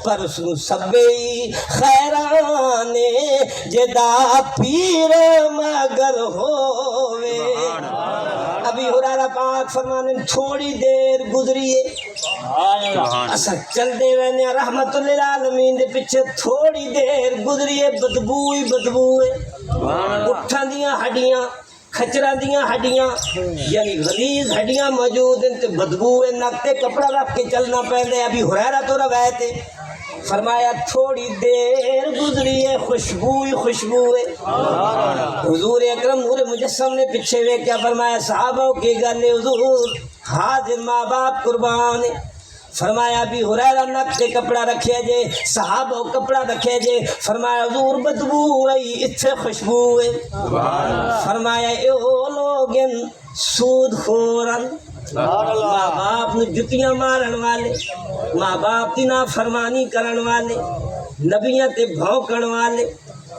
پر اس نو سبے خیرانے, جدا پیر مگر ہووے. ابی ہریرہ پاک فرمانے تھوڑی دیر گزریے, اسا چل دے وینے رحمت للعالمین دے پیچھے. تھوڑی دیر گزریے بدبو ہی بدبو ہے, اٹھاں دیاں ہڈیاں, کھچراں دیاں ہڈیاں, یعنی غلیظ ہڈیاں موجود ہیں تے بدبو ہے. نک تے کپڑا رکھ کے چلنا پہلے. ابی ہریرہ تو روایت ہے فرمایا تھوڑی دیر گزری ہے خوشبو ہی خوشبو ہے. حضور اکرم نور مجسم نے پیچھے وے کیا فرمایا صحابہ کی گل حضور حاضر ماں باپ قربان. فرمایا ابی ہریرہ نک تے کپڑا رکھے جے, صحابہ کپڑا رکھے جے. فرمایا حضور بدبو ہے اتھے خوشبو ہے. فرمایا اے او لوگن سود خورن, ماں باپ نے جتیاں مارن والے, ماں باپ کی نافرمانی کرن والے, نبیاں تے بھونکن والے,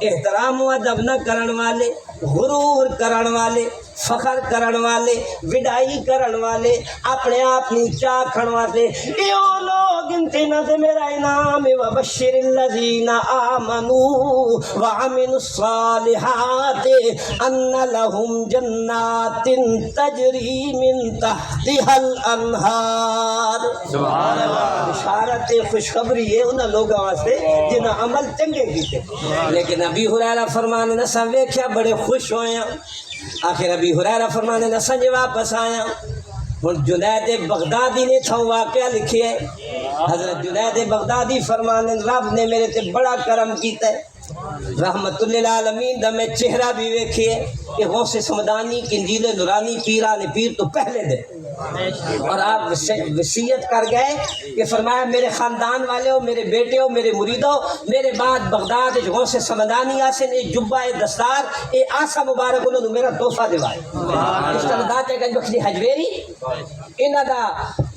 احترام و ادب نہ کرن والے, غرور کرن والے. فخر کرن والے وڈائی کرن والے اپنے آپ نیچا کھڑ والے یہ لوگ انتنا سے میرا انعام وبشر الذین آمنوا وعملوا الصالحات ان لهم جنات تجری من تحتها الانہار
سبحان اللہ
بشارت خوشخبری ہے انہاں لوگوں واسطے جنہاں عمل چنگے کیتے لیکن ابی ہریرہ فرمانے نساں ویکھیا بڑے خوش ہوئے ہیں آخر ابی ہریرہ فرمانے نساں جے واپس آیا ہن جنید بغدادی نے تھا واقعہ لکھی ہے حضرت جنید بغدادی فرمانے رب نے میرے تے بڑا کرم کیتا ہے رحمت للعالمین دا میں چہرہ بھی ویکھیے کہ غوث سمدانی کنجیل نورانی پیران پیر تو پہلے دے اور آپ وصیت کر گئے کہ فرمایا میرے خاندان والے ہو میرے بیٹے ہو میرے مریدو میرے بعد بغداد غوث سمدانی آسن اے جبہ اے دستار اے آسا مبارک انہوں نے میرا تحفہ دیوائے اس طرح داتے گنج بخشی حجویری انہاں دا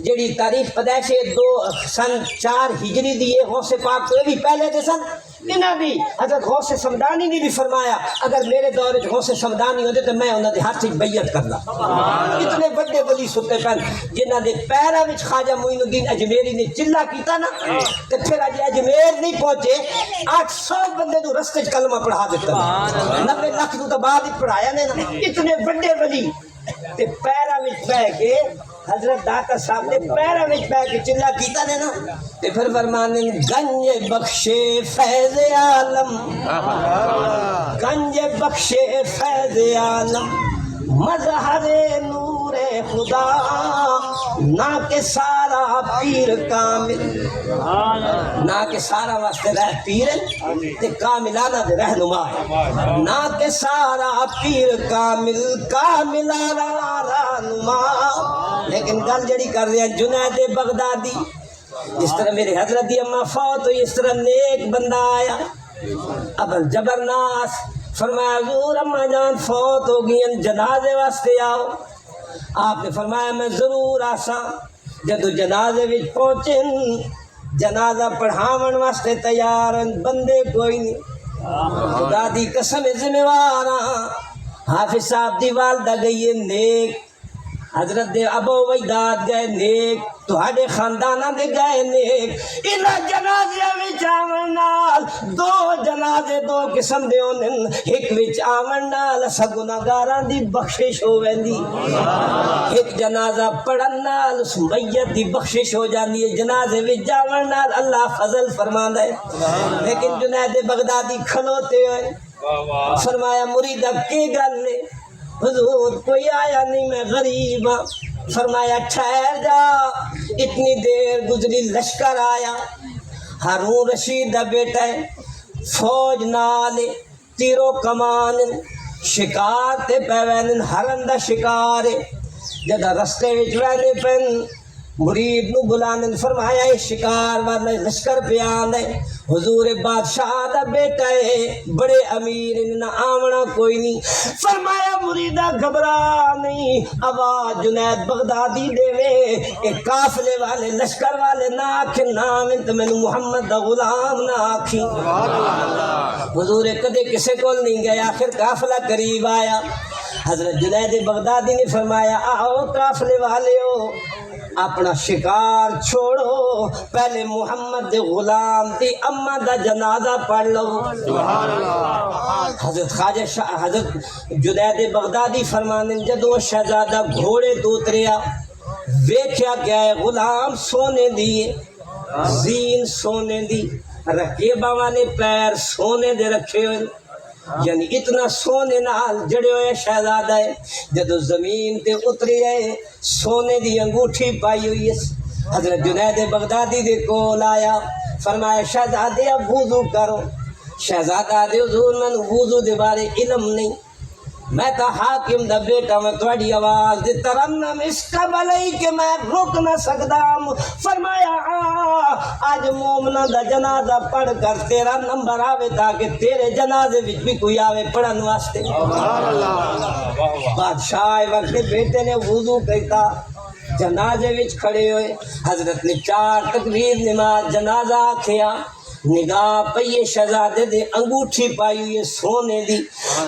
جڑی تاریخ پیدائش 4 ہجری دیئے غوث پاک تو بھی پہلے دے سن انہاں بھی حضرت غوث سمدانی نے بھی فرمایا اگر میرے دور میں غوث سمدانی ہوتے تو میں انہاں دے ہاتھ وچ بیعت کرنا اتنے بڑے ولی ستے پن جنہاں دے پیراں وچ خواجہ معین الدین اجمیری نے چلا کیتا نا تے پھر اج اجمیر نہیں پہنچے 800 بندے نو رستے وچ کلمہ پڑھا دیتا 90 لاکھ نو تو بعد وچ پڑھایا نے نا اتنے بڑے ولی تے پیراں وچ بیٹھ کے حضرت داتا صاحب نے پیراں وچ بیٹھ کے چلا کیتا نے نا تے پھر فرمانے گنج بخشے فیض عالم گنج بخشے فیض عالم مظہر نور خدا نہ کہ سارا پیر کامل نہ کہ سارا واسطے رہ پیر تے کاملانہ دے رہنما نہ کہ سارا پیر کامل کاملانہ رہنما لیکن گل جڑی کر رہے ہیں جنید بغدادی اس طرح میرے حضرت دی اماں فوت ہوئی اس طرح نیک بندہ آیا ابل جبرناس فرمایا حضور اماں جان فوت ہو گئی جنازے واسطے آؤ آپ نے فرمایا میں ضرور آسا جدو جنازے وچ پہنچن جنازہ پڑھاون واسطے تیار بندے کوئی نہیں خدا دی قسم ذمہ وار حافظ صاحب دی والدہ گئی ہے نیک حضرت دے ابو ویداد گئے نیک تہاڈے خانداناں دے گئے نیک انہاں جنازے وچ آون نال 2 جنازے 2 قسم دے ہونن ایک وچ آون نال گناہگاراں دی بخشش ہو ویندی ایک جنازہ پڑھن نال اس میت دی بخشش ہو جاندی ہے جنازے وچ جاون نال اللہ فضل فرماندا ہے لیکن جنید بغدادی کھلوتے ہوئے فرمایا مریدہ کی گل ہے حضور کوئی آیا نہیں میں غریب ہوں فرمایا ٹھہر جا اتنی دیر گزری لشکر آیا ہارون رشید دا بیٹا ہے فوج نال تیرو کمان شکار تے پیوین ہرن دا شکار جدا رستے وچ ویندے پن مرید نو بلانن فرمایا اے شکار والا لشکر پہ آندے حضور بادشاہ دا بیٹا ہے بڑے امیر انہاں آونا کوئی نہیں فرمایا مریدہ گھبرا نہیں آواز جنید بغدادی دے وے اے قافلے والے لشکر والے نہ آکھیں نام انت میں محمد دا غلام نہ آکھیں حضور کدے کسے کول نہیں گیا آخر قافلہ قریب آیا حضرت جنید بغدادی نے فرمایا آؤ قافلے والے ہو اپنا شکار چھوڑو پہلے محمد دے غلام دی اماں دا جنازہ پڑھ لو حضرت خواجہ حضرت جنید بغدادی فرمانے جدو شہزادہ گھوڑے تو اتریا ویکھیا گیا ہے غلام سونے دیے زین سونے دی رکیبہ والے پیر سونے دے رکھے ہوئے یعنی اتنا سونے نال جڑے ہوئے شہزادہ ہے جدو زمین تے اتری ہے سونے دی انگوٹھی پائی ہوئی ہے حضرت جنید بغدادی دے کول آیا فرمایا شہزادے اب وضو کرو شہزادہ دے حضور میں وضو دے بارے علم نہیں میں تا حاکم دا بیٹا میں تھوڑی آواز دے ترنم اس قبلئی کہ میں رک نہ سکتا فرمایا آج مومنہ دا جنازہ پڑھ کر تیرا نمبر آوے تاکہ تیرے جنازے وچ بھی کوئی آوے پڑھن واسطے بادشاہ وقت بیٹے نے وضو کیتا جنازے وچ کھڑے ہوئے حضرت نے 4 تکبیر نماز جنازہ کھیا نگاہ پئی شہزادے دے انگوٹھی پائی ہوئی سونے دی،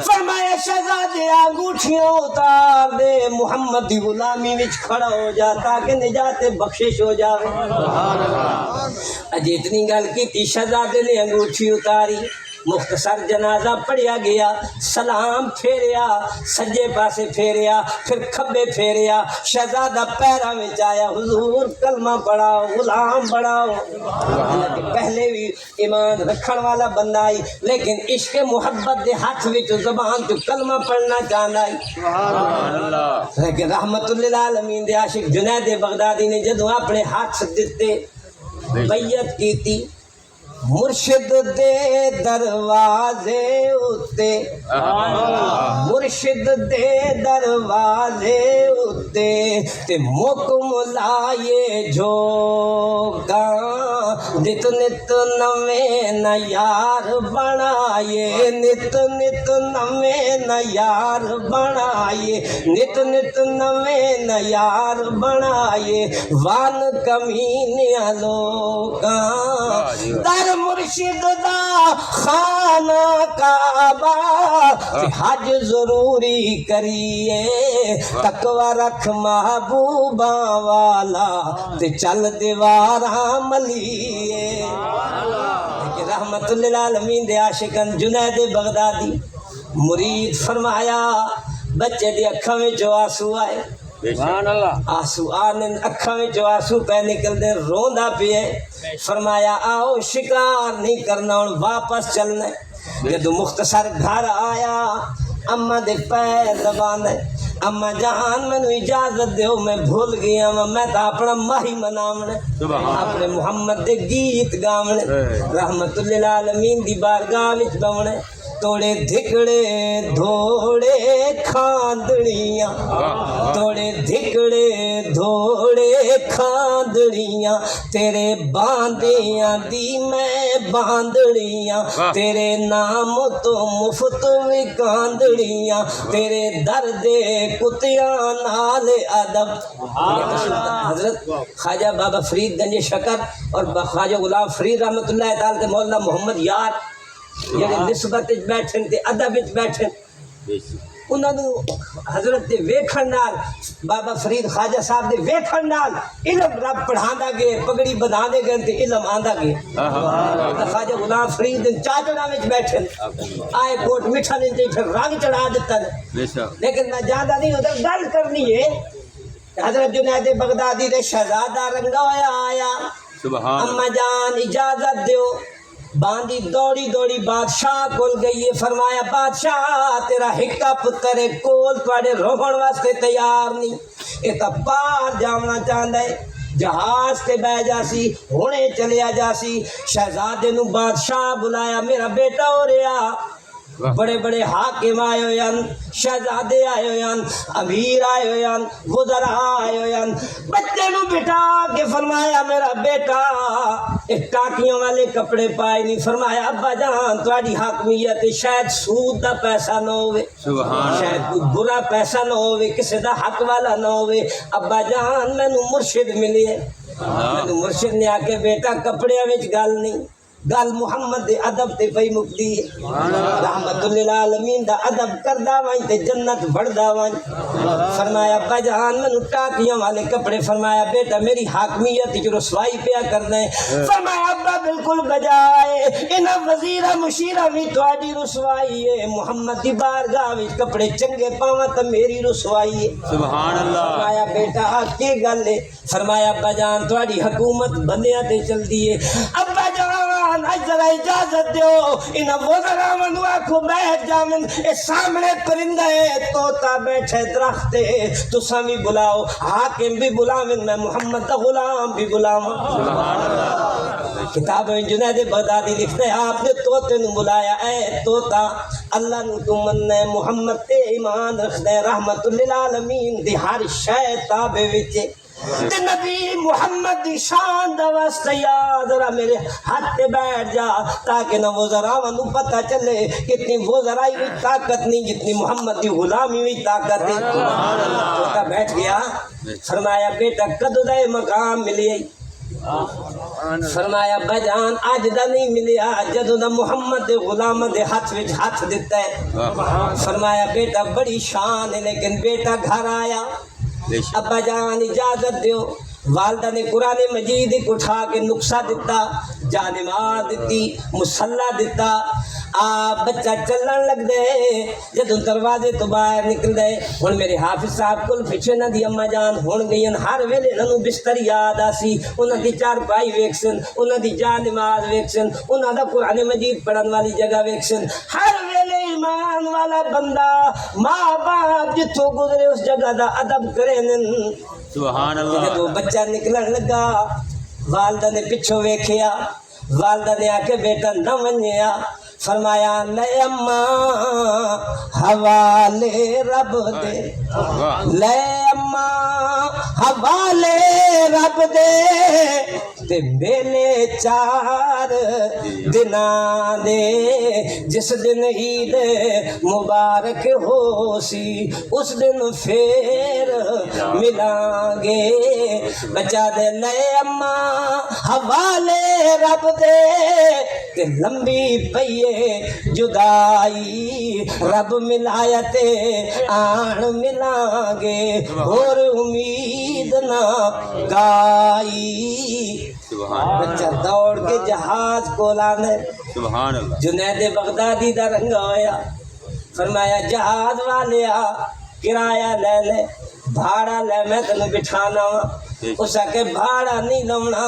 فرمایا شہزادے انگوٹھیاں اتار دے، محمد دی غلامی وچ کھڑا ہو جا تاکہ نجات بخشش ہو جاوے۔ اجے اتنی گل کی شہزادے نے انگوٹھی اتاری، مختصر جنازہ پڑھیا گیا، سلام پھیریا، سجے پاسے پھیریا، پھر کھبے پھیریا، شہزادہ پیرا میں آیا، حضور کلمہ پڑھاؤ، غلام بڑھاؤ۔ حالانکہ پہلے بھی ایمان رکھن والا بندہ آئی، لیکن عشق محبت دے ہاتھ وچ زبان تو کلمہ پڑھنا چاہتا ہے۔ لیکن رحمت للعالمین دے عاشق جنید بغدادی نے جدوں اپنے ہاتھ دتے بیعت کیتی، مرشد دے دروازے اتے، مرشد دے دروازے اتے تے مکم لائے جھوکاں، نت نت نویں نہ یار بنائے، نت نت نویں نہ یار بنائے، نت نت نویں نہ یار بنائے، وان کمینیاں لوکاں در مرشد دا خانہ کعبہ، حج ضروری کریے، تقوی رکھ محبوباں والا تے چل دیواراں ملیے۔ رحمت للعالمین دے عاشقان جنید بغدادی مرید فرمایا، بچے دی اکھاں وچوں آنسو آئے، آنسو آنن اکھاں وچوں آنسو پہ نکل دے، روندا پئے، فرمایا آؤ شکار نہیں کرنا، ہن واپس چلنا۔ جدو مختصر گھر آیا، اما دے پیر دباندے، اما جان مینو اجازت دیو، میں بھول گیا میں تا اپنا ماہی مناونا، اپنے محمد دے گیت گاونے، رحمت للعالمین دی بارگاہ وچ بونے، توڑے دھکڑے دھوڑے کھاندڑیاں، توڑے دھکڑے دھوڑے کھاندڑیاں، تیرے باندیاں دی میں باندڑیاں، تیرے نام تو مفت وکاندڑیاں، تیرے درد کتیاں نال ادب۔ حضرت خواجہ بابا فرید گنج شکر اور خواجہ غلام فرید رحمت اللہ تعالی تے مولانا محمد یار جڑے نسبت وچ بیٹھن تے ادب وچ بیٹھن، انہاں نو حضرت دے ویکھن نال، بابا فرید خواجہ صاحب دے ویکھن نال علم رب پڑھاندا گئے، پگڑی بدھاندے گئے تے علم آندا گیا۔ خواجہ غلام فرید چاچڑا وچ بیٹھن، آئے کوٹ میٹھا نے تے پھر رنگ چڑھا دتن، لیکن میں جاندا نہیں ادھر گل کرنی ہے۔ حضرت جنید بغدادی دے شہزادہ رنگا ہویا آیا، اما جان اجازت دیو، باندی دوڑی دوڑی بادشاہ کول گئی ہے، فرمایا بادشاہ تیرا ہکا پتر ہے کول تواڈے روہن واسطے تیار نہیں، اے تا باہر جاونا چاہندا ہے، جہاز تے بہ جاسی، ہونے چلیا جاسی۔ شہزادے نو بادشاہ بلایا، میرا بیٹا ہو رہا، بڑے بڑے حاکم آئے ہوئے ہیں، شہزادے آئے ہوئے ہیں، امیر آئے ہوئے ہیں، وزراء آئے ہوئے ہیں، بچے نو بٹھا کے فرمایا میرا بیٹا ایک ٹاکیوں والے کپڑے پائے نہیں، فرمایا ابا جان تواڈی حاکمیت شاید سود دا پیسہ نہ ہوئے، شاید کوئی برا پیسہ نہ ہوئے، کسی دا حق والا نہ ہوئے، ابا جان مینو مرشد ملے، مینو مرشد نے آکے بیٹا کپڑے وچ گل نہیں، گل محمد دے ادب تے پئی مکتی ہے، رحمت للعالمین دا ادب کردا وائیں تے جنت بڑھدا وائیں۔ فرمایا ابا جان مینوں ٹاکیاں والے کپڑے، فرمایا بیٹا میری حاکمیت وچ رسوائی پیا کرنا ہے، فرمایا ابا بالکل بجائے، انہاں وزیراں مشیراں وی تہاڈی رسوائی ہے، محمد دی بارگاہ وچ کپڑے چنگے پاواں تے میری رسوائی ہے، سبحان اللہ۔ فرمایا بیٹا کی گل ہے، فرمایا ابا جان تہاڈی حکومت بندیاں تے چلدی ہے، ابا جان ذرا اجازت دیو، انہاں وزراء منو آکھو بیٹھ جاون، اے سامنے پرندہ ہے طوطا بیٹھے درخت ہے، تساں بھی بلاؤ، حاکم بھی بلاون، میں محمد دا غلام بھی بلاواں۔ کتاب جنید بغدادی لکھتا ہے آپ نے طوطے نو بلایا، اے طوطا اللہ نو تو مننا ہے، محمد تے ایمان رکھدا ہے، رحمت للعالمین دی ہر شے تابع وچ تے نبی محمد دی شان دا واسطے یا ذرا میرے ہاتھ تے بیٹھ جا تاکہ نہ وزراء نو پتہ چلے کتنی وزرائی وچ طاقت نہیں جتنی محمد دی غلامی وچ طاقت ہے۔ طوطا بیٹھ گیا، فرمایا بیٹا کدو دا مقام ملی، فرمایا بجان اج دا نہیں ملیا جدوں دا محمد دے غلام دے ہاتھ وچ ہاتھ دتا ہے فرمایا بیٹا بڑی شان ہے لیکن بیٹا گھر آیا ابا جان اجازت دیو والدہ نے قرآن مجید کو اٹھا کے نقصہ دیتا جانماز دیتی مسلح دیتا بچہ چلن لگ دے جدوں دروازے تو باہر نکل دے ہن میرے حافظ صاحب کول پیچھے نہ دی اما جان ہون گئین ہر ویلے انہوں بستر یاد آسی انہاں دی چار پائی ویکسن انہاں دی جان نماز ویکسن انہاں دا قرآن مجید پڑھن والی جگہ ویکسن ہر ویلے ایمان والا بندہ ماں باپ جتھوں گزرے اس جگہ دا ادب کرے
سبحان اللہ
جدوں بچہ نکلن لگا والدہ نے پچھوں ویکھیا والدہ نے آکے بیٹا نہ ونجیا فرمایا لے اماں حوالے رب دے لے اماں حوالے رب دے تے میلے چار دناں دے جس دن عید مبارک ہو سی اس دن پھر ملان گے بچہ دے لے اماں حوالے رب دے تے لمبی پئیے جدائی رب ملایا تے آن ملان گے اور امید نہ گائی بچہ دوڑ کے جہاز کو لانے
سبحان اللہ
جنید بغدادی دا رنگا ہویا فرمایا جہاز والیا کرایہ لے لے بھاڑا لے میں تنوں بٹھانا اس کے بھاڑا نہیں لونا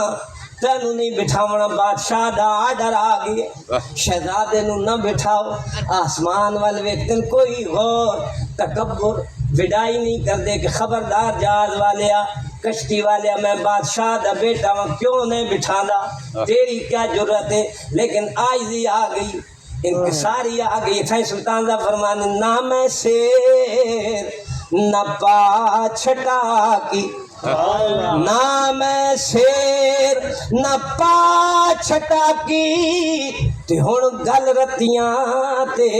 تینوں نہیں بٹھاونا بادشاہ دا آڈر آ گئے شہزادے نو نہ بٹھاؤ آسمان والے ویکھن کوئی غور تکبر وڈائی نہیں کر دے کہ خبردار جہاز والیا کشتی والیا میں بادشاہ دا بیٹا ہوں کیوں نہیں بٹھانا تیری کیا جرت ہے لیکن عاجزی آ گئی انکساری آ گئی تھا سلطان دا فرمانے نہ میں شیر نہ پاچھٹا کی نہ میں شیر نہ پاچھٹا کی تے ہن گل رتیاں تے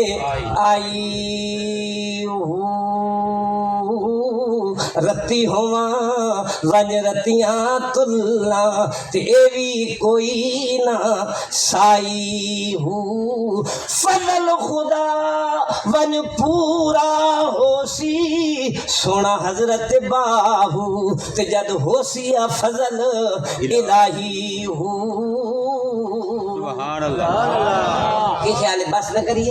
آئی رتی ہواں ونج رتیاں تلا تے اے وی کوئی نہ سائی ہو فضل خدا ون پورا ہو سی سونا حضرت باہو تے جد ہو سی فضل الہی ہو
سبحان اللہ
کی خیال ہے بس نہ کریے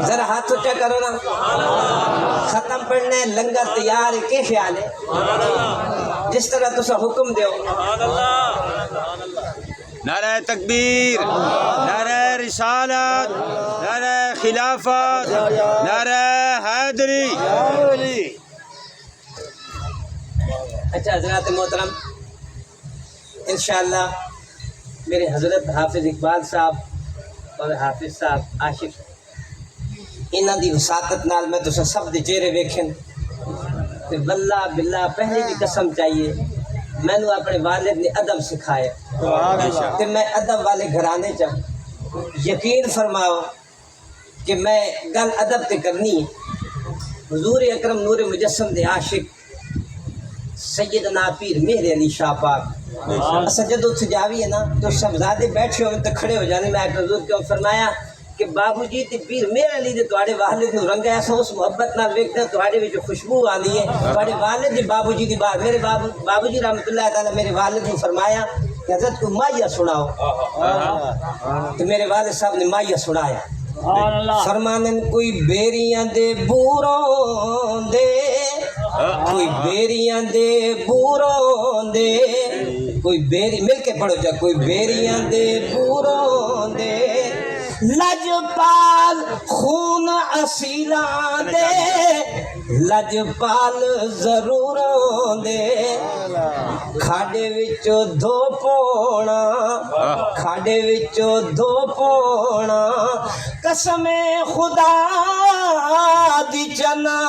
ذرا ہاتھ اونچا کرو نا ختم پڑھنے لنگر تیار ہے کی خیال ہے جس طرح تسا حکم دیو
نعرہ تکبیر نعرہ رسالت نعرہ خلافت نعرہ حیدری
اچھا حضرات محترم انشاءاللہ میرے حضرت حافظ اقبال صاحب اور حافظ صاحب عاشق انہاں دی وساطت نال میں تسا سب دے چہرے ویکھن تے واللہ باللہ پہلے بھی قسم چاہیے میں نے اپنے والد نے ادب سکھایا تے میں ادب والے گھرانے چاہوں یقین فرماؤ کہ میں گل ادب تے کرنی حضور اکرم نور مجسم دے عاشق سیدنا پیر مہر علی شاہ پاک اسا جدو اتھے جاوی ہے نا تو شہزادے بیٹھے ہوئے تو کھڑے ہو جانے میں حضور کیوں فرمایا کہ بابو جی تے پیر مہر علی دے تواڈے والد نو رنگا ایسا اس محبت نال ویکھدا تواڈے وچ خوشبو آندی ہے تواڈے والد دی بابو جی دی بات میرے بابو جی رحمتہ اللہ تعالی میرے والد نے فرمایا کہ حضرت کو مائیہ سناؤ تو میرے والد صاحب نے مائیہ سنایا فرمانن کوئی بیریاں دے بوروں دے کوئی بیریاں دے بوروں دے کوئی بیری مل کے پڑھو جا کوئی بیریاں دے بوروں دے لجپال خون اصیلاں دے لجپال ضروروں دے کھاڑے وچوں دھو پونا کھاڑے وچوں دھو پونا قسم خدا دی چنا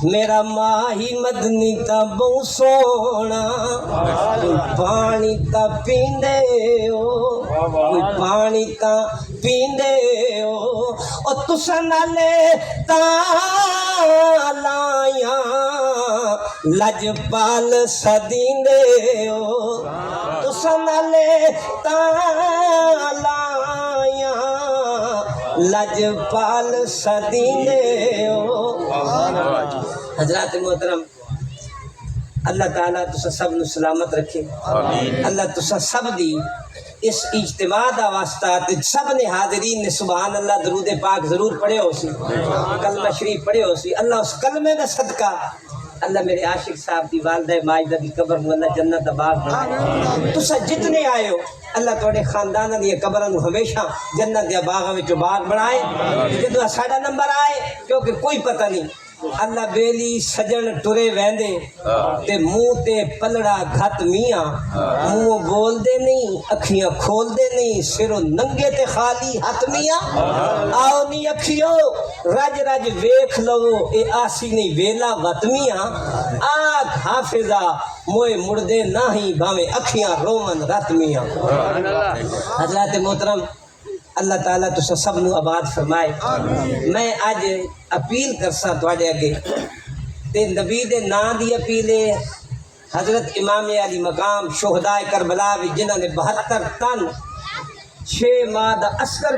میرا ماہی مدنی تا بہو سونا کوئی پانی تا پیندے ہو کوئی پانی تا پیندے ہو او تسا نالے تا لائیاں لجپال سدیندے ہو تساں نالے تالیاں لجپال سدیندے ہو حضرات محترم اللہ تعالیٰ تسا سب نو سلامت رکھے اللہ تسا سب دی اس اجتماع دا واسطہ تے سب نے حاضرین نے سبحان اللہ درود پاک ضرور پڑھے ہو سی کلمہ شریف پڑھے ہو سی اللہ اس کلمے دا صدقہ اللہ میرے عاشق صاحب دی والدہ ماجدہ دی قبر نو اللہ جنت دا باغ بنائے تسا جتنے آئے ہو اللہ توڑے خاندانہ دی قبروں نو ہمیشہ جنت دے باغ وچ باغ بنائے جدو ساڈا نمبر آئے کیونکہ کوئی پتہ نہیں اللہ بیلی سجن ٹرے ویندے تے منہ تے پلڑا گھت میاں منہ بول دے نہیں اکھیاں کھول دے نہیں سرو ننگے تے خالی ہاتھ میاں آؤ نہیں اکھیو رج رج ویکھ لو اے آسی نہیں ویلا وط میاں آگ حافظہ موئے مردے ناہی بھاویں اکھیاں رومن رت میاں حضرات محترم اللہ تعالیٰ تو سب نو آباد فرمائے میں آج اپیل کرسا تواڈے اگے تے نبی دے نام دی اپیل ہے حضرت امام علی مقام شہدائے کربلا وچ جنہاں نے 72 تن 6 ماہ دا عسکر